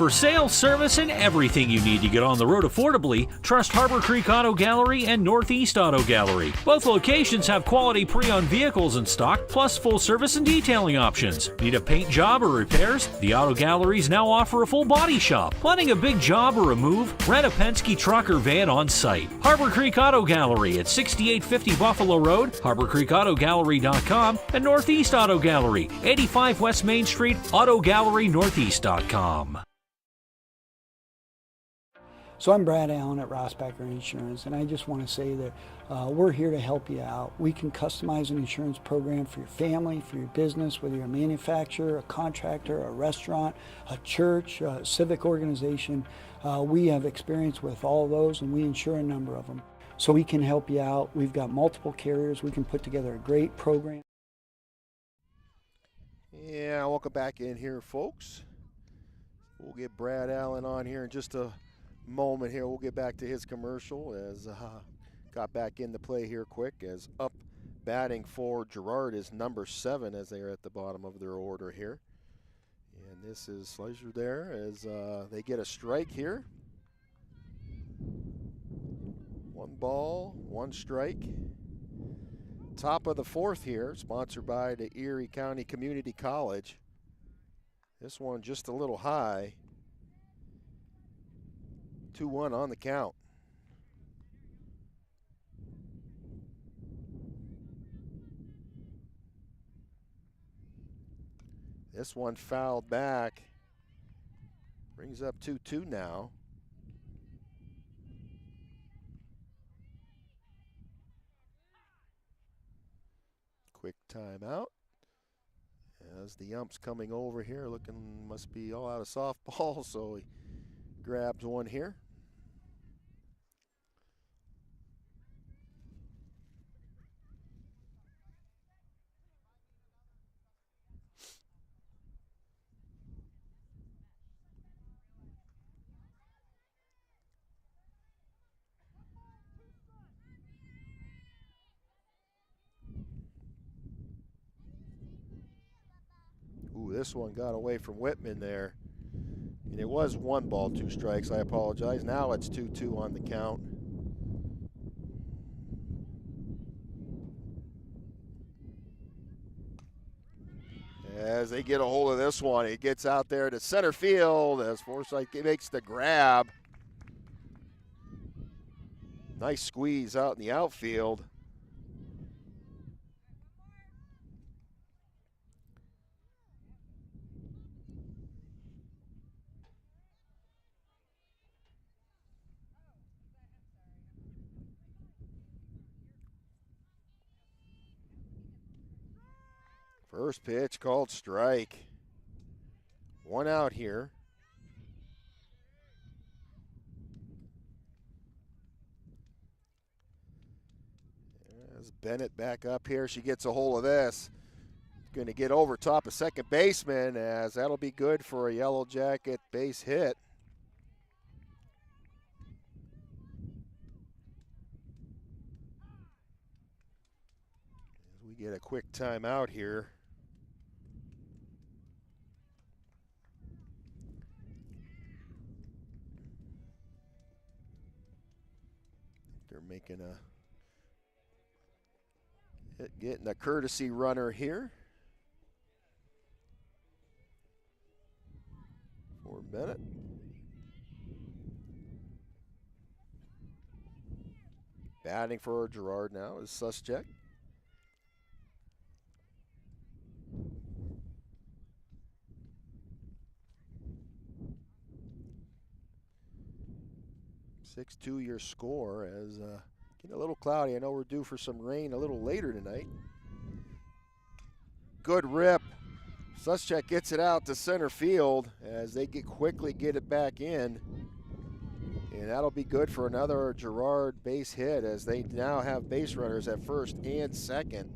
For sales, service, and everything you need to get on the road affordably, trust Harbor Creek Auto Gallery and Northeast Auto Gallery. Both locations have quality pre-owned vehicles in stock, plus full service and detailing options. Need a paint job or repairs? The Auto Galleries now offer a full body shop. Planning a big job or a move? Rent a Penske truck or van on site. Harbor Creek Auto Gallery at 6850 Buffalo Road, HarborCreekAutoGallery.com, and Northeast Auto Gallery, 85 West Main Street, AutoGalleryNortheast.com. So I'm Brad Allen at Rossbacher Insurance, and I just want to say that we're here to help you out. We can customize an insurance program for your family, for your business, whether you're a manufacturer, a contractor, a restaurant, a church, a civic organization. We have experience with all those, and we insure a number of them. So we can help you out. We've got multiple carriers. We can put together a great program. Yeah, welcome back in here, folks. We'll get Brad Allen on here in just a moment here. We'll get back to his commercial as got back into play here quick as up batting for Girard is number 7 as they are at the bottom of their order here. And this is Schleicher there as they get a strike here. 1 ball, 1 strike. Top of the 4th here, sponsored by the Erie County Community College. This one just a little high. 2-1 on the count. This one fouled back. Brings up 2-2 now. Quick timeout. As the ump's coming over here, looking must be all out of softball, so he grabs one here. Ooh, this one got away from Whitman there. And it was 1 ball, 2 strikes. I apologize. Now it's 2-2 on the count. As they get a hold of this one, it gets out there to center field as Forsythe makes the grab. Nice squeeze out in the outfield. First pitch called strike. 1 out here. As Bennett back up here, she gets a hold of this. Going to get over top of second baseman as that'll be good for a Yellow Jacket base hit. As we get a quick timeout here. They're making getting a courtesy runner here for Bennett. Batting for Girard now is Suschek. Your score as getting a little cloudy. I know we're due for some rain a little later tonight. Good rip. Suschek gets it out to center field as they quickly get it back in. And that'll be good for another Girard base hit as they now have base runners at first and second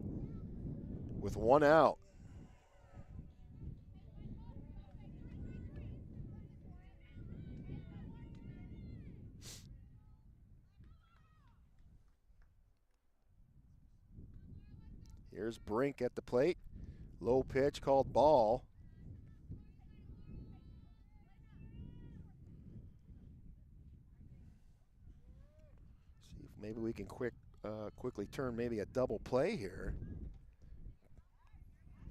with 1 out. Here's Brink at the plate. Low pitch called ball. maybe we can quickly turn maybe a double play here.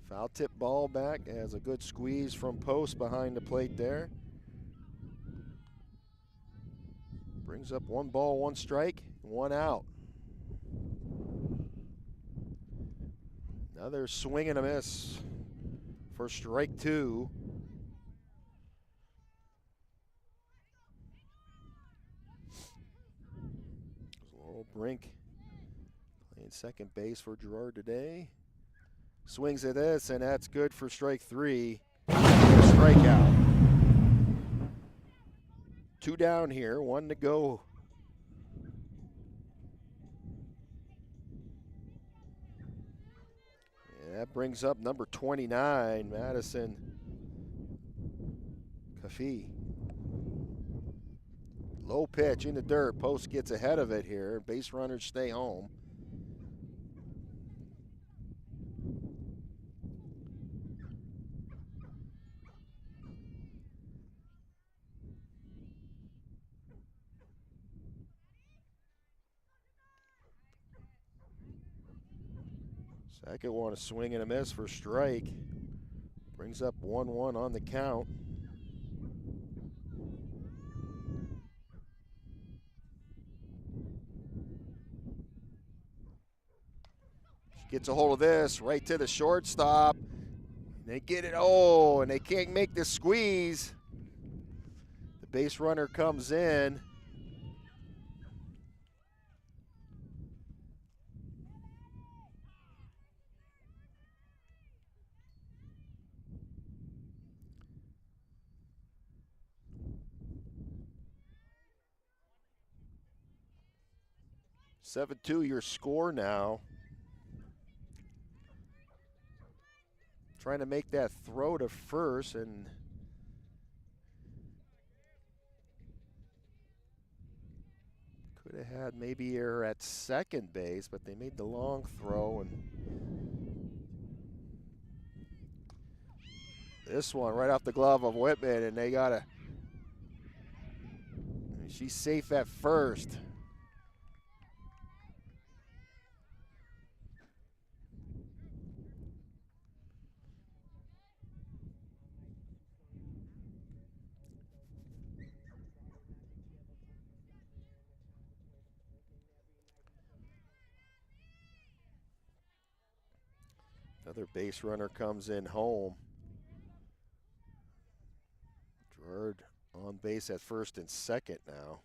Foul tip ball back as a good squeeze from post behind the plate there. Brings up 1 ball, 1 strike, 1 out. Another swing and a miss for strike 2. Laurel Brink playing second base for Girard today. Swings at this, and that's good for strike 3. Strikeout. 2 down here, 1 to go. And that brings up number 29, Madison Kafi. Low pitch in the dirt. Post gets ahead of it here. Base runners stay home. Second one, a swing and a miss for strike. Brings up 1-1 on the count. Gets a hold of this, right to the shortstop. They get it, and they can't make the squeeze. The base runner comes in. (7-2) your score now. Trying to make that throw to first, and could have had maybe error at second base, but they made the long throw. And this one right off the glove of Whitman, and they gotta. She's safe at first. Another base runner comes in home. Girard on base at first and second now.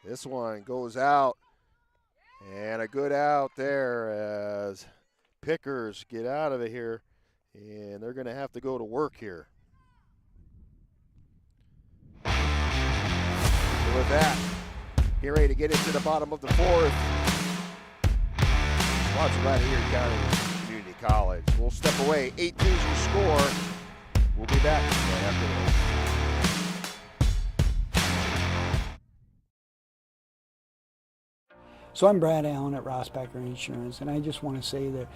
This one goes out, and a good out there as Pickers get out of it here, and they're going to have to go to work here. With that, get ready to get into the bottom of the 4th. Sponsored by the Erie County Community College. We'll step away. 8-2 your score. We'll be back right after this. So I'm Brad Allen at Rossbacker Insurance, and I just want to say that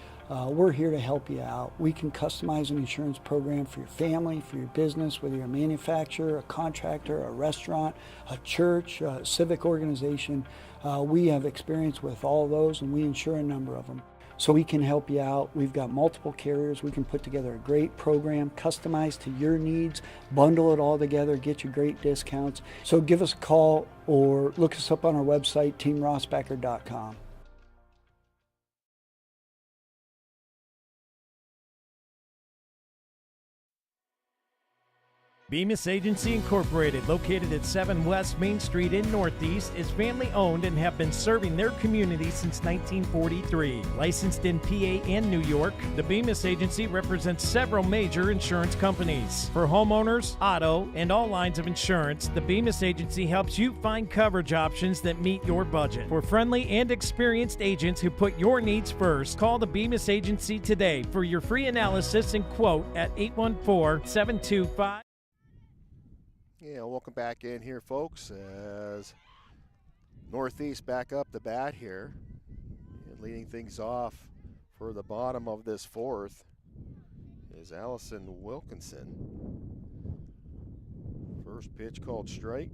we're here to help you out. We can customize an insurance program for your family, for your business, whether you're a manufacturer, a contractor, a restaurant, a church, a civic organization. We have experience with all those, and we insure a number of them. So we can help you out. We've got multiple carriers. We can put together a great program, customized to your needs, bundle it all together, get you great discounts. So give us a call or look us up on our website, teamrossbacker.com. Bemis Agency Incorporated, located at 7 West Main Street in Northeast, is family-owned and have been serving their community since 1943. Licensed in PA and New York, the Bemis Agency represents several major insurance companies. For homeowners, auto, and all lines of insurance, the Bemis Agency helps you find coverage options that meet your budget. For friendly and experienced agents who put your needs first, call the Bemis Agency today for your free analysis and quote at 814-725. Yeah, welcome back in here, folks, as Northeast back up the bat here. And leading things off for the bottom of this fourth is Allison Wilkinson. First pitch called strike.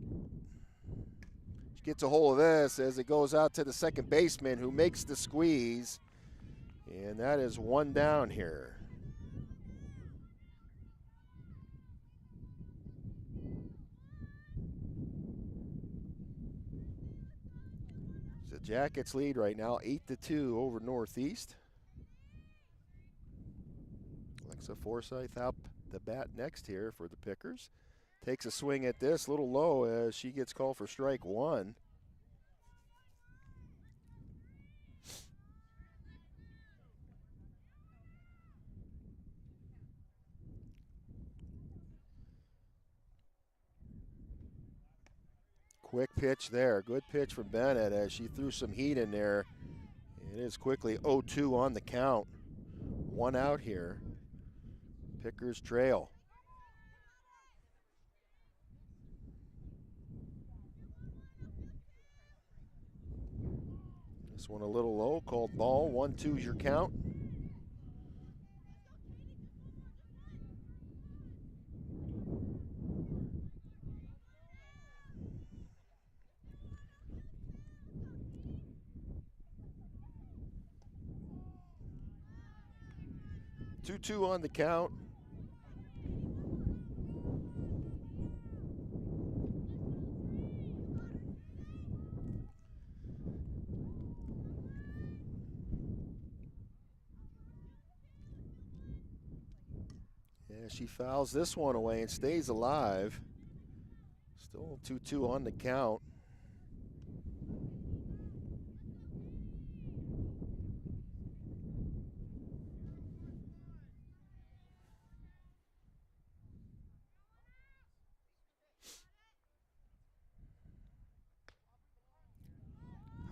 She gets a hold of this as it goes out to the second baseman who makes the squeeze. And that is one down here. The Jackets lead right now 8-2 over Northeast. Alexa Forsyth up the bat next here for the Pickers. Takes a swing at this, a little low as she gets called for strike one. Quick pitch there. Good pitch from Bennett as she threw some heat in there. It is quickly 0-2 on the count. One out here. Pickers trail. This one a little low, called ball. 1-2 is your count. Two on the count. Yeah, she fouls this one away and stays alive. Still 2-2 on the count.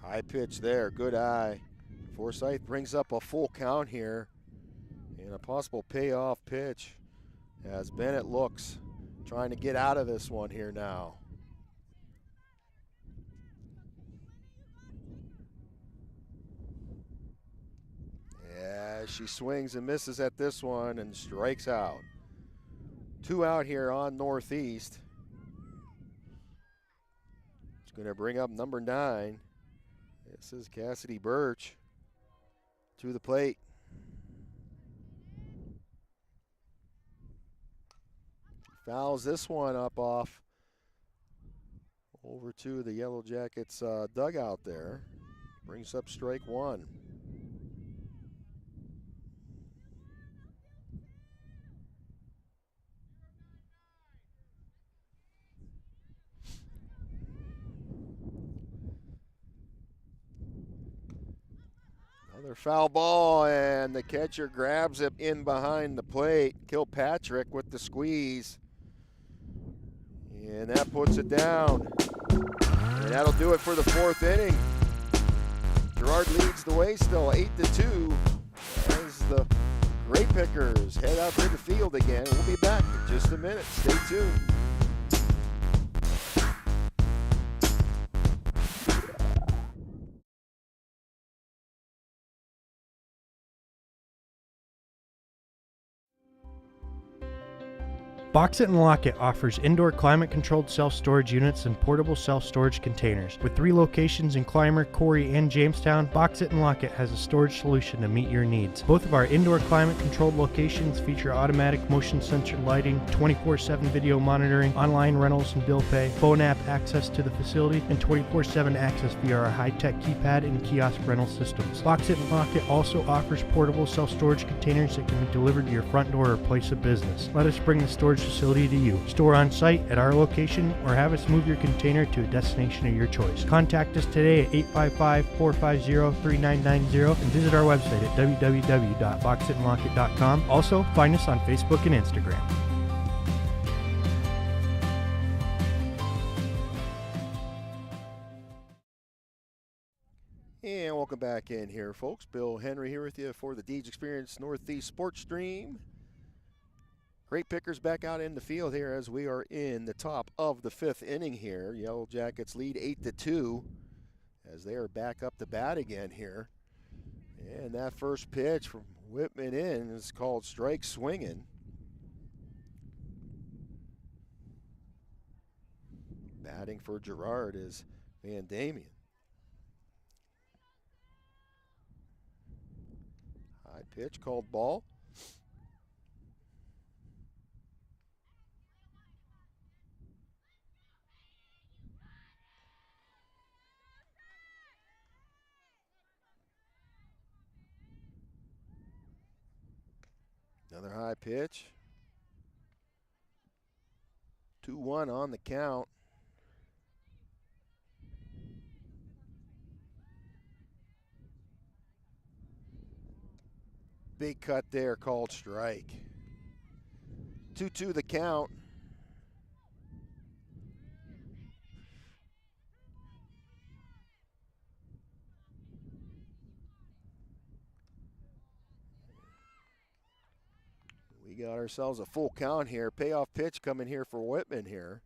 High pitch there, good eye. Forsyth brings up a full count here and a possible payoff pitch as Bennett looks, trying to get out of this one here now. Yeah, she swings and misses at this one and strikes out. 2 out here on Northeast. It's going to bring up number 9. This is Cassidy Birch to the plate. Fouls this one up off over to the Yellow Jackets dugout there. Brings up strike one. Another foul ball, and the catcher grabs it in behind the plate. Kilpatrick with the squeeze. And that puts it down. And that'll do it for the fourth inning. Girard leads the way still 8-2 as the Grape Pickers head out to the field again. We'll be back in just a minute. Stay tuned. Box It and Lock It offers indoor climate-controlled self-storage units and portable self-storage containers. With 3 locations in Clymer, Corry, and Jamestown, Box It and Lock It has a storage solution to meet your needs. Both of our indoor climate-controlled locations feature automatic motion-sensor lighting, 24/7 video monitoring, online rentals and bill pay, phone app access to the facility, and 24/7 access via our high-tech keypad and kiosk rental systems. Box It and Lock It also offers portable self-storage containers that can be delivered to your front door or place of business. Let us bring the storage facility to you. Store on site at our location or have us move your container to a destination of your choice. Contact us today at 855-450-3990 and visit our website at www.boxitandlockit.com. Also, find us on Facebook and Instagram. And welcome back in here, folks. Bill Henry here with you for the Deeds Experience Northeast Sports Stream. Grape Pickers back out in the field here as we are in the top of the 5th inning here. Yellow Jackets lead 8-2 as they are back up to bat again here. And that first pitch from Whitman in is called strike swinging. Batting for Girard is Van Damian. High pitch called ball. Another high pitch. 2-1 on the count. Big cut there, called strike. 2-2 the count. We got ourselves a full count here. Payoff pitch coming here for Whitman here.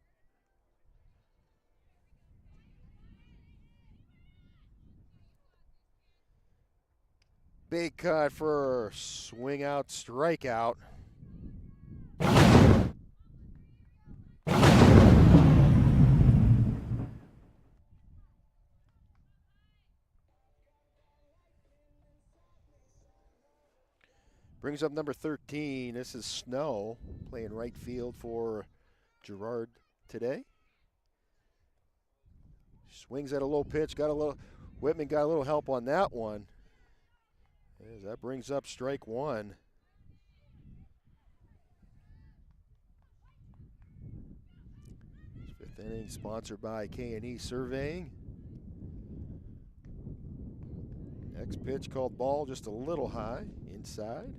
Big cut for swing out, strikeout. Brings up number 13. This is Snow playing right field for Girard today. Swings at a low pitch. Whitman got a little help on that one. As that brings up strike one. Fifth inning sponsored by K&E Surveying. Next pitch called ball, just a little high inside.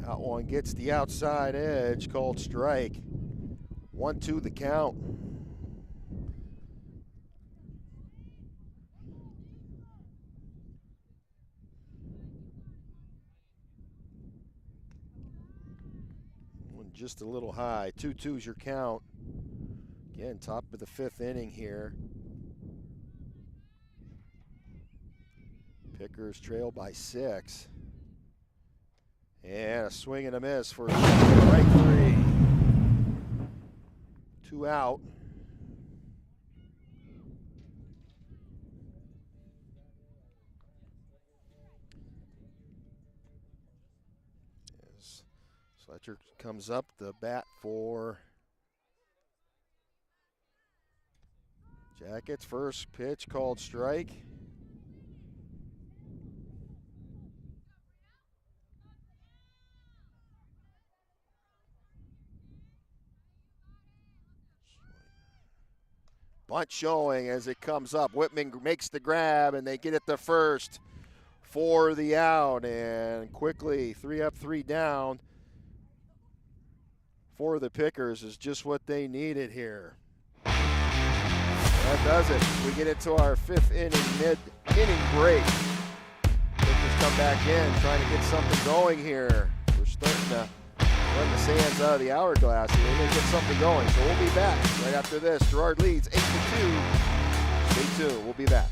That one gets the outside edge, called strike. 1-2 the count. One just a little high. 2-2 is your count. Again, top of the fifth inning here. Pickers trail by 6. And a swing and a miss for strike 3. 2 out. As Fletcher comes up the bat for Jackets. First pitch called strike. Bunt showing as it comes up. Whitman makes the grab, and they get it to first for the out. And quickly, 3 up, 3 down for the Pickers is just what they needed here. That does it. We get into our 5th inning, mid-inning break. Pickers come back in, trying to get something going here. We're starting to run the sands out of the hourglass here. We're going to get something going. So we'll be back right after this. Girard leads 8-2. Stay tuned. We'll be back.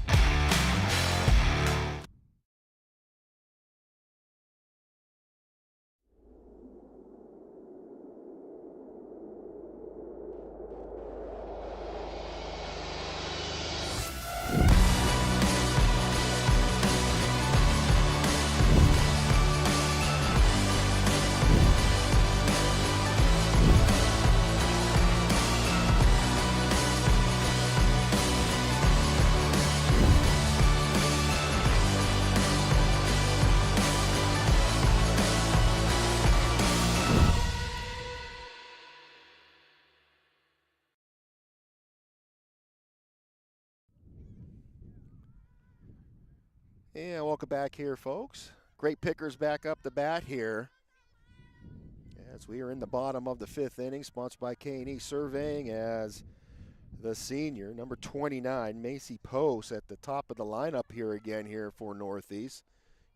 And welcome back here, folks. Great Pickers back up the bat here as we are in the bottom of the 5th inning, sponsored by K&E Surveying, as the senior, number 29, Macy Post, at the top of the lineup here again here for Northeast.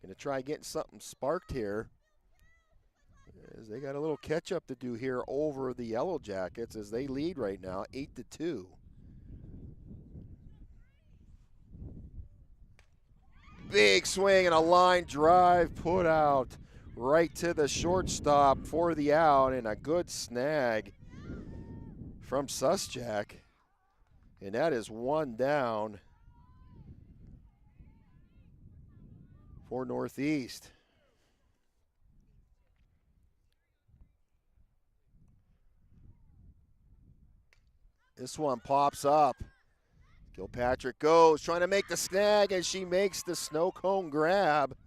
Going to try getting something sparked here, as they got a little catch up to do here over the Yellow Jackets as they lead right now 8-2. Big swing and a line drive put out right to the shortstop for the out, and a good snag from Susjack. And that is one down for Northeast. This one pops up. Kilpatrick goes, trying to make the snag, and she makes the snow cone grab.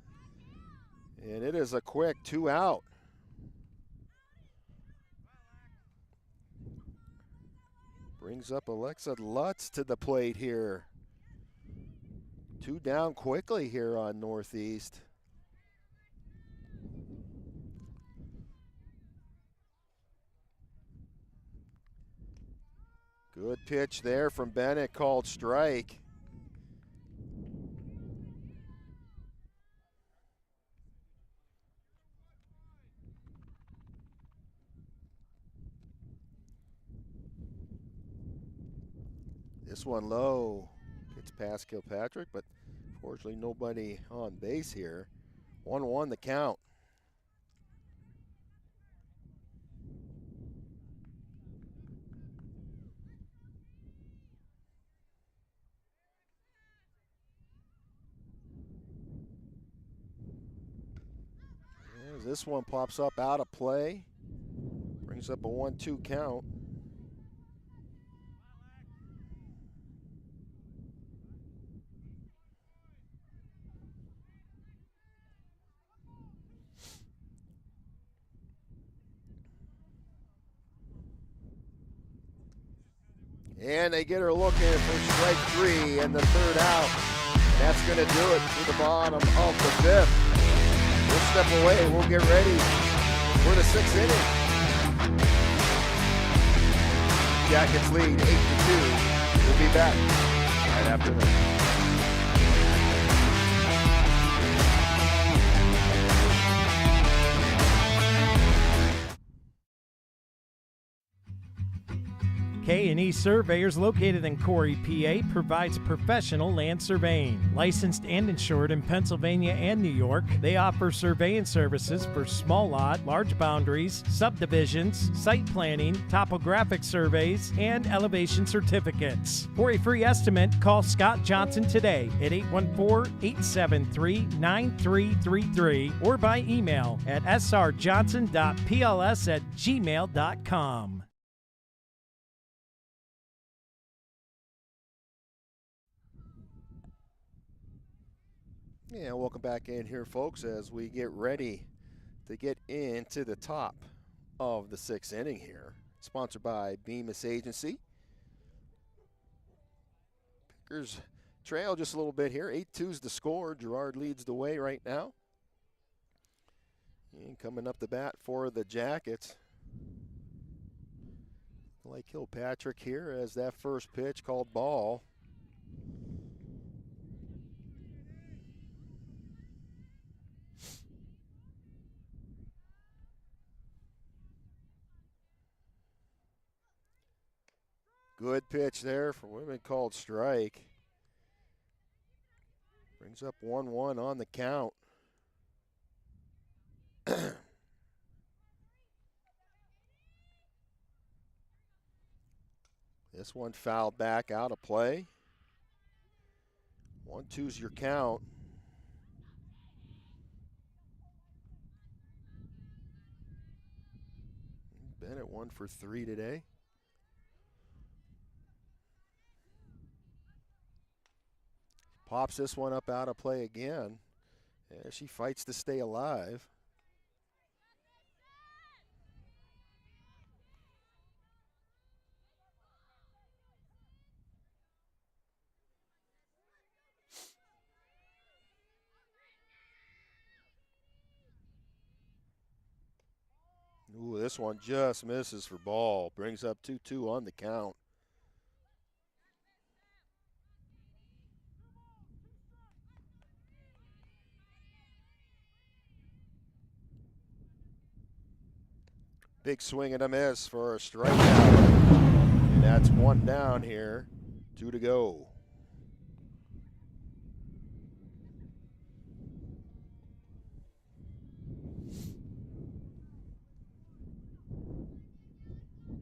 And it is a quick 2 out. Brings up Alexa Lutz to the plate here. 2 down quickly here on Northeast. Good pitch there from Bennett, called strike. This one low. Gets past Kilpatrick, but fortunately nobody on base here. 1-1 the count. As this one pops up out of play. Brings up a 1-2 count. And they get her looking for strike 3 and the 3rd out. That's going to do it to the bottom of the 5th. We'll step away. We'll get ready for the 6th inning. Jackets lead 8-2. We'll be back right after that. K&E Surveyors, located in Corey, PA, provides professional land surveying. Licensed and insured in Pennsylvania and New York, they offer surveying services for small lot, large boundaries, subdivisions, site planning, topographic surveys, and elevation certificates. For a free estimate, call Scott Johnson today at 814-873-9333 or by email at srjohnson.pls@gmail.com. Yeah, welcome back in here, folks, as we get ready to get into the top of the 6th inning here. Sponsored by Bemis Agency. Pickers trail just a little bit here. 8-2's the score. Girard leads the way right now. And coming up the bat for the Jackets. Like Kilpatrick here as that first pitch called ball. Good pitch there for Women, called strike. Brings up 1-1 on the count. This one fouled back out of play. 1-2's your count. Bennett 1 for 3 today. Pops this one up out of play again. Yeah, she fights to stay alive. Ooh, this one just misses for ball. Brings up 2-2 on the count. Big swing and a miss for a strikeout. And that's one down here. 2 to go.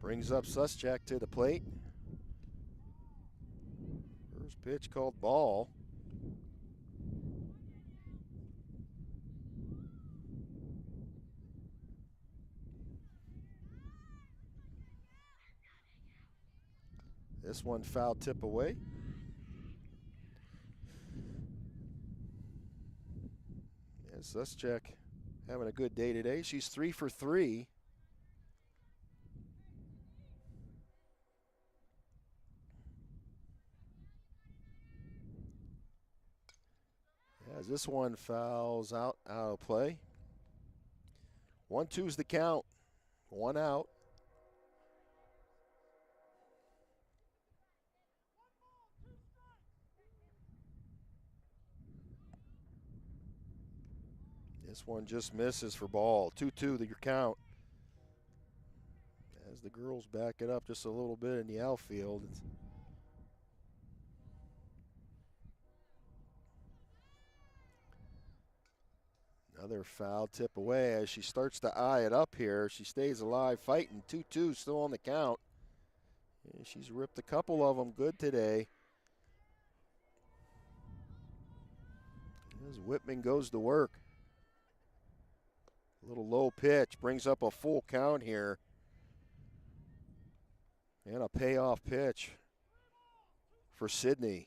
Brings up Suschek to the plate. First pitch called ball. This one foul tip away. Yeah, Suschek having a good day today. She's 3 for 3. As this one fouls out of play. 1-2's the count. 1 out. This one just misses for ball. 2-2 your count. As the girls back it up just a little bit in the outfield. Another foul tip away as she starts to eye it up here. She stays alive fighting. 2-2 still on the count. And she's ripped a couple of them good today. As Whitman goes to work. A little low pitch brings up a full count here. And a payoff pitch for Sydney.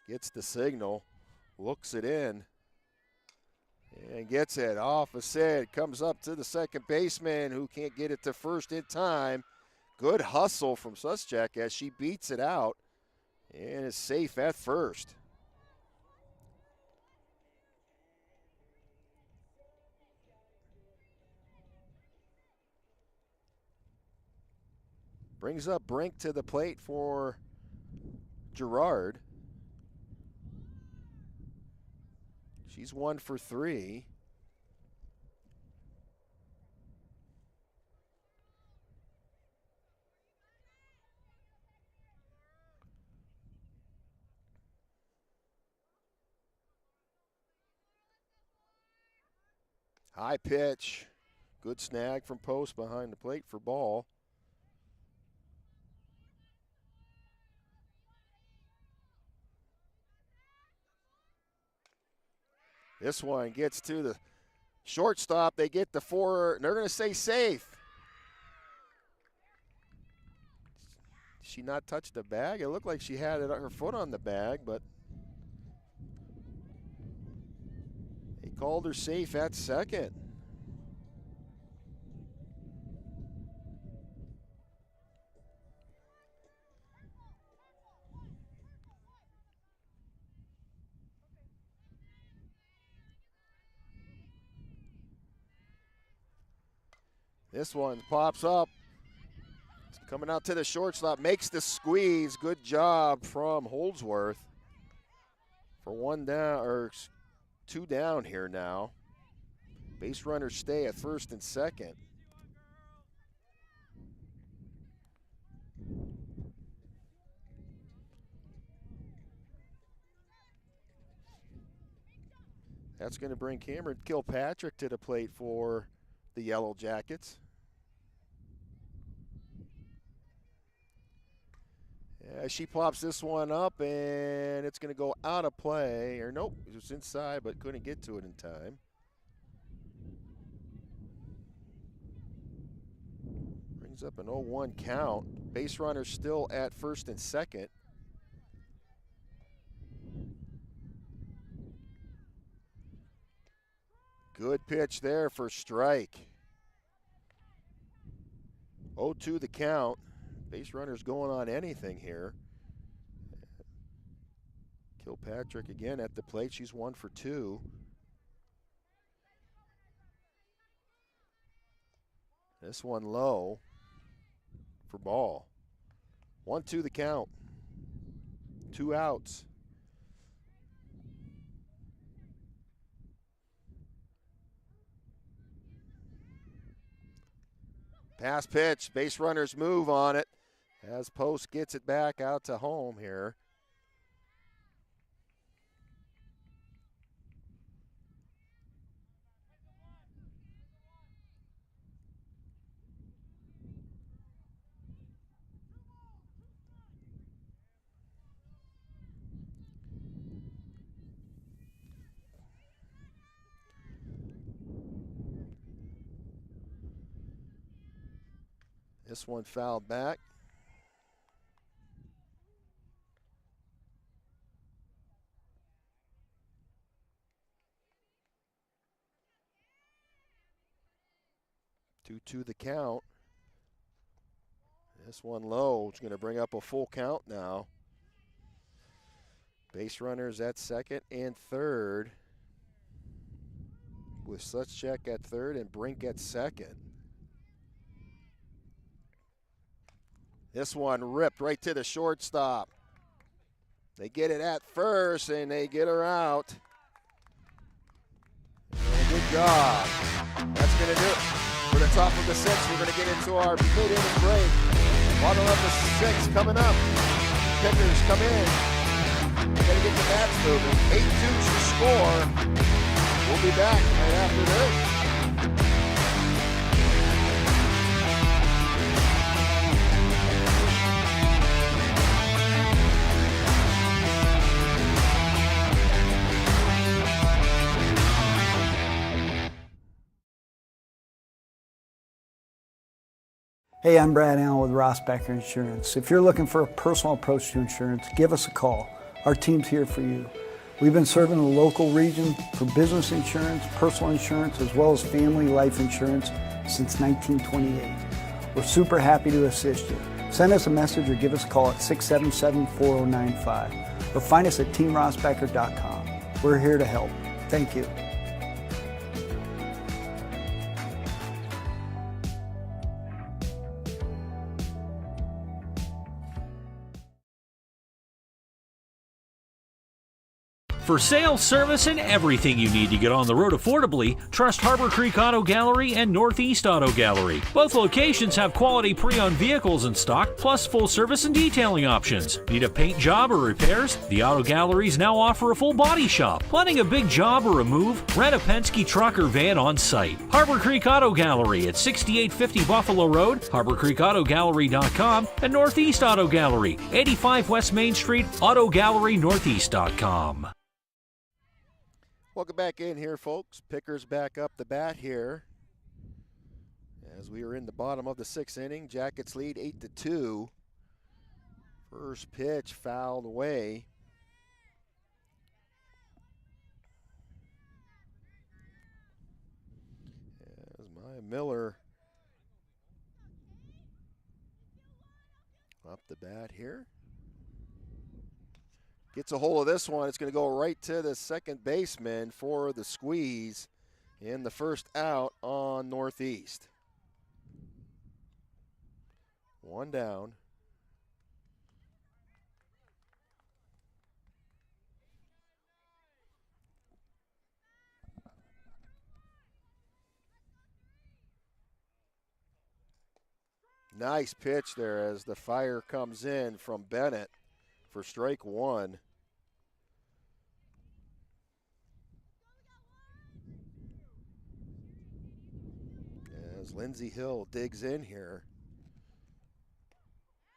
She gets the signal, looks it in. And gets it off of Sid. Comes up to the second baseman who can't get it to first in time. Good hustle from Suschek as she beats it out and is safe at first. Brings up Brink to the plate for Girard. She's 1 for 3. High pitch. Good snag from Post behind the plate for ball. This one gets to the shortstop. They get the 4, and they're going to say safe. She not touched the bag? It looked like she had her foot on the bag, but they called her safe at second. This one pops up. It's coming out to the shortstop, makes the squeeze. Good job from Holdsworth. For 1 down, or 2 down here now. Base runners stay at first and second. That's going to bring Cameron Kilpatrick to the plate for the Yellow Jackets. She plops this one up, and it's going to go out of play. Or nope, it was inside, but couldn't get to it in time. Brings up an 0-1 count. Base runner still at first and second. Good pitch there for strike. 0-2 the count. Base runner's going on anything here. Kilpatrick again at the plate. She's 1 for 2. This one low for ball. 1-2 the count. 2 outs. Pass pitch, base runners move on it as Post gets it back out to home here. This one fouled back. Two the count. This one low. It's going to bring up a full count now. Base runners at second and third, with Suchek at third and Brink at second. This one ripped right to the shortstop. They get it at first and they get her out. And good job. That's going to do it. For the top of the sixth, we're going to get into our mid-inning break. Bottom of the sixth coming up. Pickers come in. We're going to get the bats moving. 8-2's the score. We'll be back right after this. Hey, I'm Brad Allen with Rossbacher Insurance. If you're looking for a personal approach to insurance, give us a call. Our team's here for you. We've been serving the local region for business insurance, personal insurance, as well as family life insurance since 1928. We're super happy to assist you. Send us a message or give us a call at 677-4095 or find us at teamrossbacher.com. We're here to help. Thank you. For sales, service, and everything you need to get on the road affordably, trust Harbor Creek Auto Gallery and Northeast Auto Gallery. Both locations have quality pre-owned vehicles in stock, plus full service and detailing options. Need a paint job or repairs? The Auto Galleries now offer a full body shop. Planning a big job or a move? Rent a Penske truck or van on site. Harbor Creek Auto Gallery at 6850 Buffalo Road, HarborCreekAutoGallery.com, and Northeast Auto Gallery, 85 West Main Street, AutoGalleryNortheast.com. Welcome back in here, folks. Pickers back up the bat here. As we are in the bottom of the sixth inning, Jackets lead 8-2. First pitch fouled away. As Maya Miller up the bat here. Gets a hold of this one. It's going to go right to the second baseman for the squeeze in the first out on Northeast. One down. Nice pitch there as the fire comes in from Bennett for strike one. As Lindsey Hill digs in here.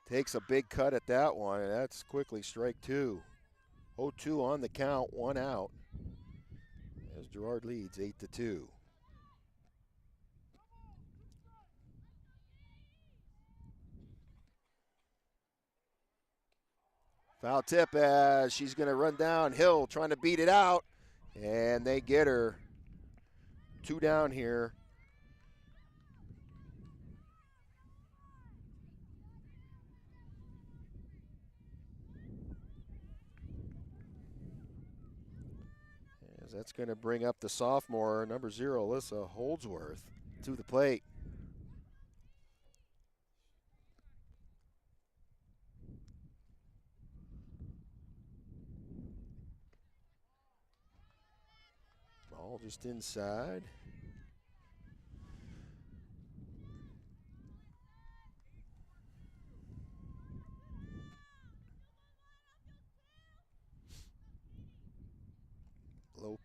Takes a big cut at that one, and that's quickly strike two. 0-2 on the count, one out. As Girard leads 8-2. Foul tip as she's going to run down. Hill trying to beat it out, and they get her. Two down here. As that's going to bring up the sophomore, number 0, Alyssa Holdsworth, to the plate. Ball just inside.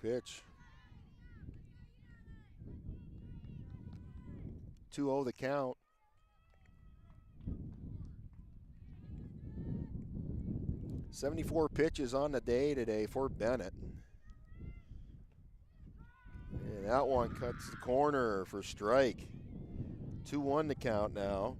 pitch. 2-0 the count. "74 pitches on the day today for Bennett. And that one cuts the corner for strike. 2-1 the count now.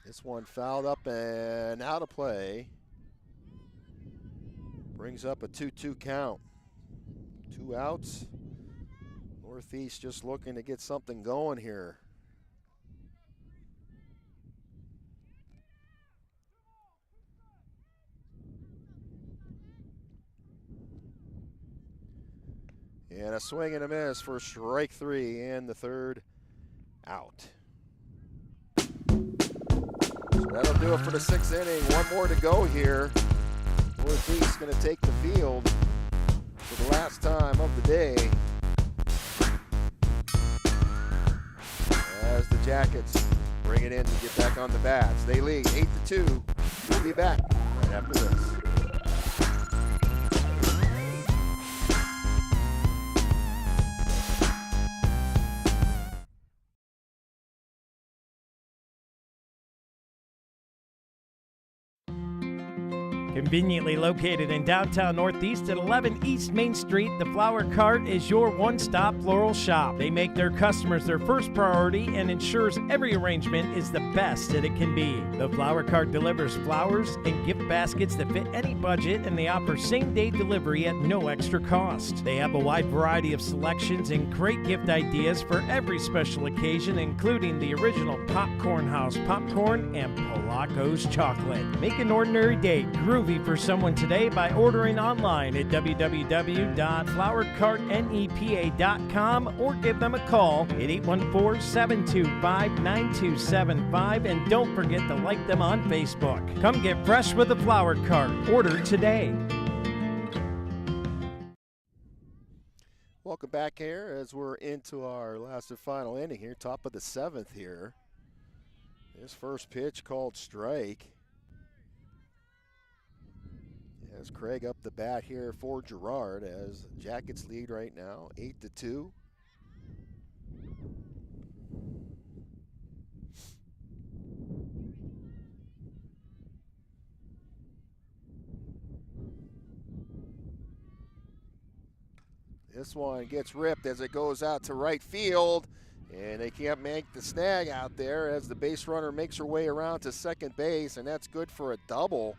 This one fouled up and out of play. Brings up a 2-2 count. 2 outs. Northeast just looking to get something going here. And a swing and a miss for strike 3 and the third out. So that'll do it for the 6th inning. One more to go here. Northeast going to take the field for the last time of the day as the Jackets bring it in to get back on the bats. They lead 8-2. We'll be back right after this. Conveniently located in downtown Northeast at 11 East Main Street, the Flower Cart is your one-stop floral shop. They make their customers their first priority and ensures every arrangement is the best that it can be. The Flower Cart delivers flowers and gift baskets that fit any budget, and they offer same-day delivery at no extra cost. They have a wide variety of selections and great gift ideas for every special occasion, including the original Popcorn House popcorn and Polacco's chocolate. Make an ordinary day groovy for someone today by ordering online at www.flowercartnepa.com or give them a call at 814-725-9275, and don't forget to like them on Facebook. Come get fresh with the Flower Cart. Order today. Welcome back here as we're into our last and final inning here, top of the 7th here. This first pitch called strike. As Craig up the bat here for Girard, as Jackets lead right now, 8-2. This one gets ripped as it goes out to right field, and they can't make the snag out there as the base runner makes her way around to second base, and that's good for a double.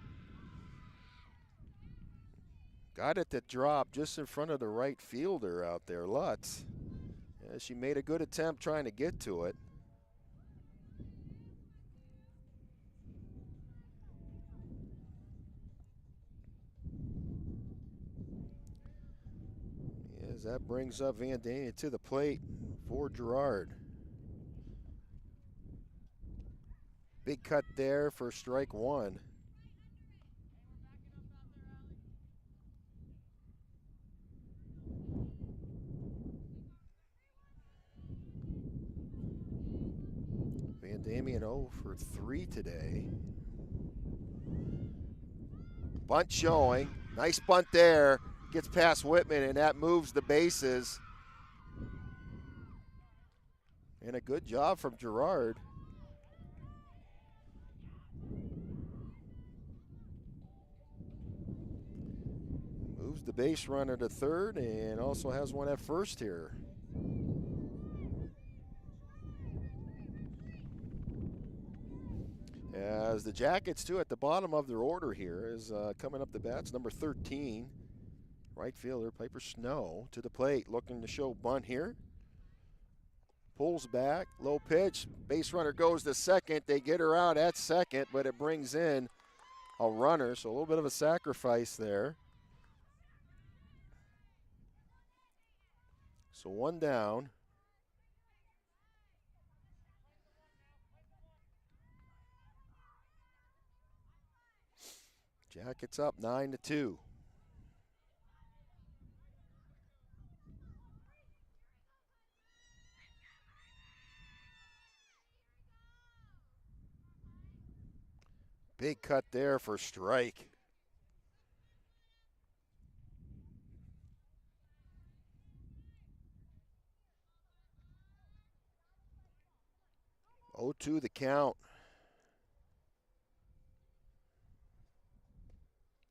Got it to drop just in front of the right fielder out there, Lutz. Yeah, she made a good attempt trying to get to it. As that brings up Van Daniel to the plate for Girard. Big cut there for strike 1. Van Damian 0 for 3 today. Bunt showing. Nice bunt there. Gets past Whitman, and that moves the bases. And a good job from Girard. Moves the base runner to third and also has one at first here. As the Jackets, too, at the bottom of their order here is coming up the bats, number 13, right fielder Piper Snow to the plate, looking to show bunt here. Pulls back, low pitch, base runner goes to second. They get her out at second, but it brings in a runner, so a little bit of a sacrifice there. So one down. Jackets up 9-2. Big cut there for strike. Oh, 2 the count.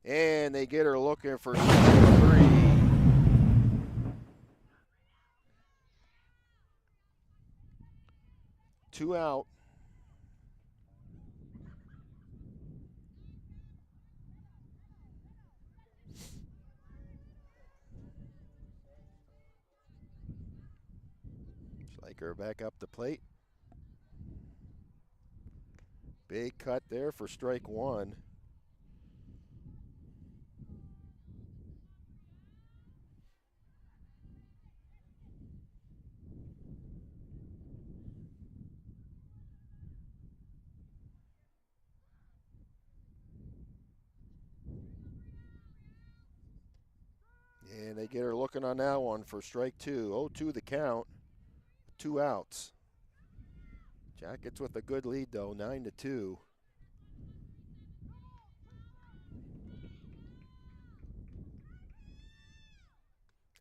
And they get her looking for strike 3. Two out. Striker back up the plate. Big cut there for strike 1. And they get her looking on that one for strike 2. 0-2 the count. 2 outs. Jackets with a good lead though, 9-2.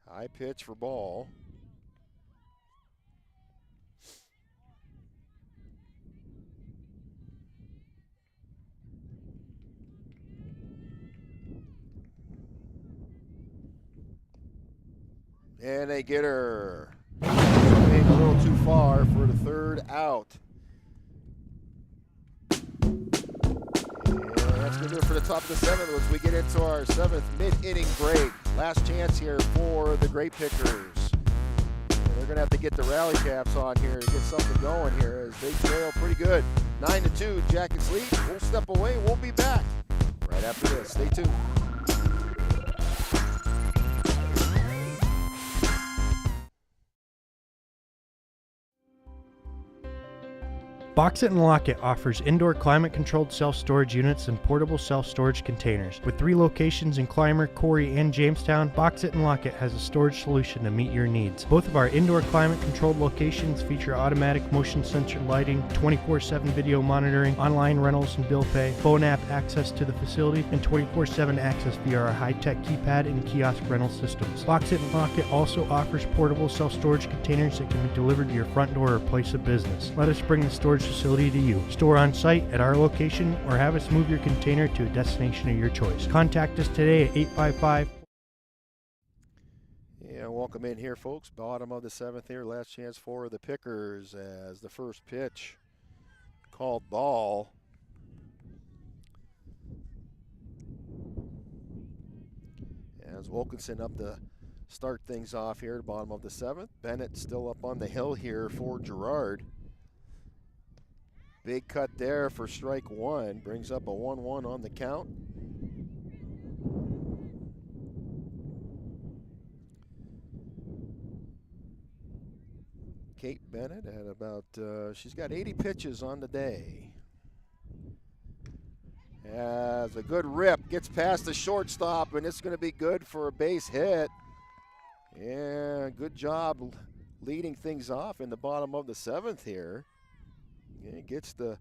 High pitch for ball. And they get her. Swing a little too far for the 3rd out. And that's going to do it for the top of the 7th as we get into our 7th mid-inning break. Last chance here for the Grape Pickers. And they're going to have to get the rally caps on here to get something going here as they trail pretty good. 9-2, Jackets lead. We'll step away. We'll be back right after this. Stay tuned. Box It and Lock It offers indoor climate-controlled self-storage units and portable self-storage containers. With 3 locations in Clymer, Corry, and Jamestown, Box It and Lock It has a storage solution to meet your needs. Both of our indoor climate-controlled locations feature automatic motion sensor lighting, 24/7 video monitoring, online rentals and bill pay, phone app access to the facility, and 24/7 access via our high-tech keypad and kiosk rental systems. Box It and Lock It also offers portable self-storage containers that can be delivered to your front door or place of business. Let us bring the storage facility to you. Store on site at our location or have us move your container to a destination of your choice. Contact us today at 855. Yeah, welcome in here, folks. Bottom of the 7th here. Last chance for the Pickers as the first pitch called ball. As Wilkinson up to start things off here at the bottom of the 7th. Bennett still up on the hill here for Girard. Big cut there for strike 1. Brings up a 1-1 on the count. Kate Bennett at about, she's got 80 pitches on the day. As a good rip, gets past the shortstop, and it's going to be good for a base hit. Yeah, good job leading things off in the bottom of the 7th here. Yeah, gets the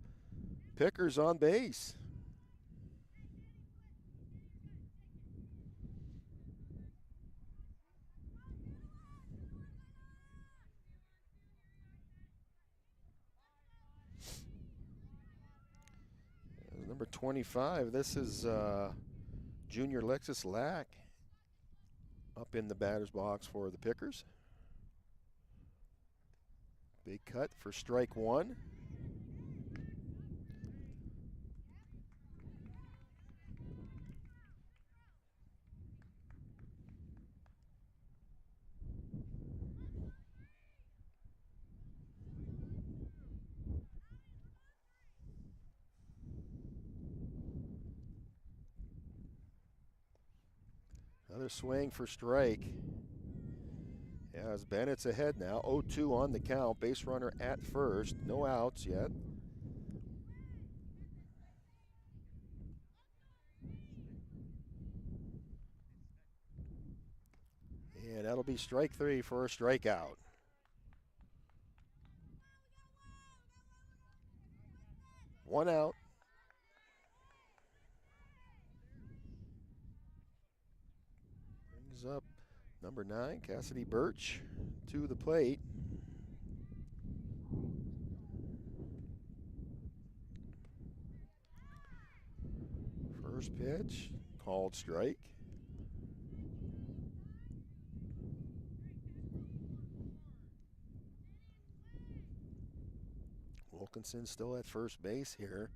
Pickers on base. Number 25, this is Junior Lexus Lack up in the batter's box for the Pickers. Big cut for strike 1. Another swing for strike. As Bennett's ahead now, 0-2 on the count. Base runner at first, no outs yet. And that'll be strike 3 for a strikeout. One out. Brings up number 9, Cassidy Birch, to the plate. First pitch, called strike. Wilkinson still at first base here.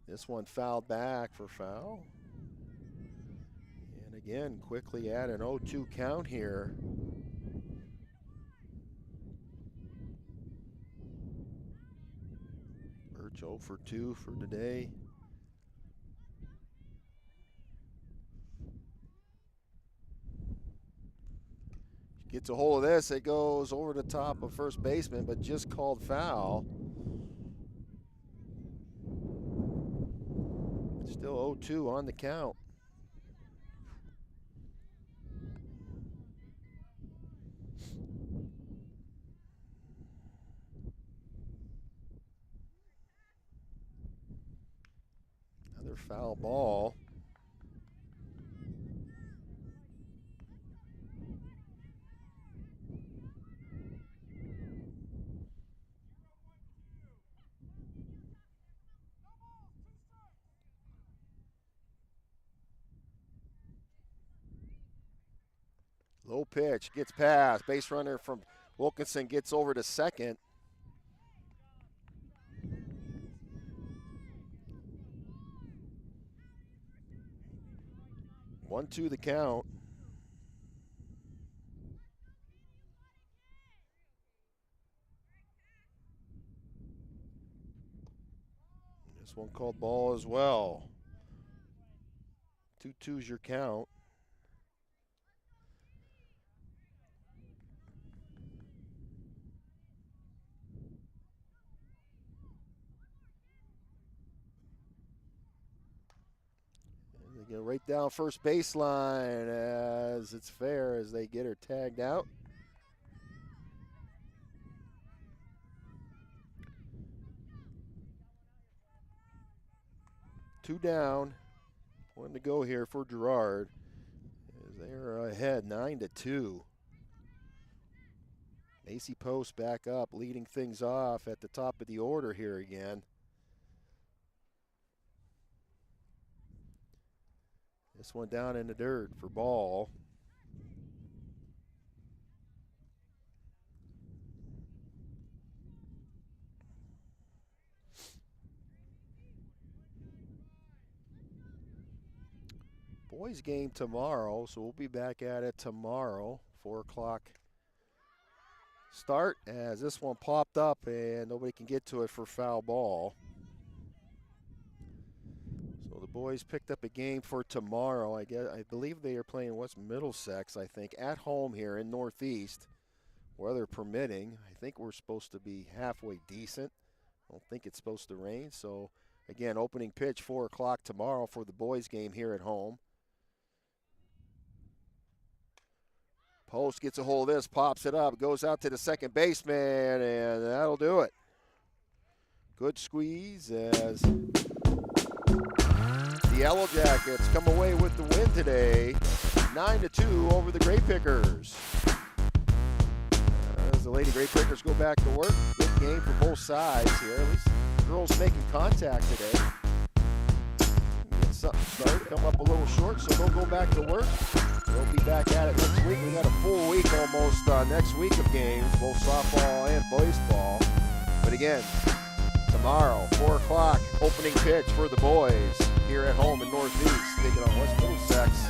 This one fouled back for foul. And again, quickly add an 0-2 count here. Birch 0 for 2 for today. Gets a hold of this, it goes over the top of first baseman, but just called foul. Still 0-2 on the count. Another foul ball. Low pitch, gets past. Base runner from Wilkinson gets over to second. One, two the count. This one called ball as well. 2-2's your count. They go right down first baseline as it's fair as they get her tagged out. Two down. One to go here for Girard as they're ahead 9-2. Macy Post back up, leading things off at the top of the order here again. This one down in the dirt for ball. Boys game tomorrow, so we'll be back at it tomorrow, 4 o'clock start, as this one popped up and nobody can get to it for foul ball. So the boys picked up a game for tomorrow. I believe they are playing West Middlesex, I think, at home here in Northeast, weather permitting. I think we're supposed to be halfway decent. I don't think it's supposed to rain. So again, opening pitch 4 o'clock tomorrow for the boys game here at home. Post gets a hold of this, pops it up, goes out to the second baseman, and that'll do it. Good squeeze as the Yellow Jackets come away with the win today, 9-2 over the Grape Pickers. As the Lady Grape Pickers go back to work, good game for both sides here. At least the girls making contact today. Get something started, come up a little short, so they'll go back to work. We'll be back at it next week. We got a full week almost next week of games, both softball and baseball. But again, tomorrow, 4 o'clock, opening pitch for the boys here at home in Northeast, taking on West Middlesex.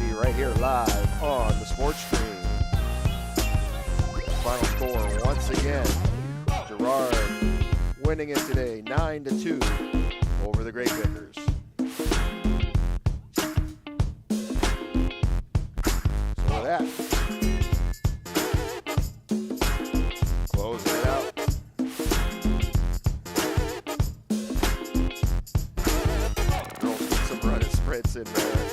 Be right here live on the sports stream. Final score once again, Girard winning it today, 9-2 over the Grape Pickers. That. Closing it out. Girls get some running spreads in there.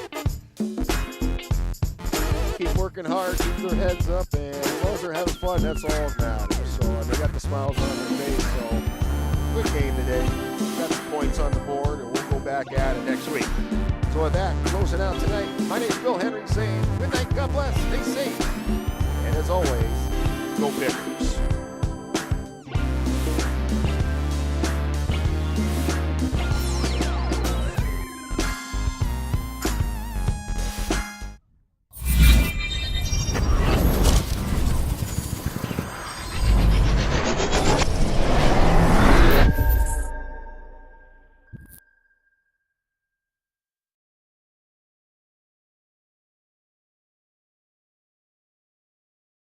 Keep working hard, keep their heads up, and as long as they're having fun, that's all that matters. So they got the smiles on their face, so good game today. Got some points on the board, and we'll go back at it next week. So with that, closing out tonight, my name is Bill Henry saying good night, God bless, stay safe, and as always, go Pickers.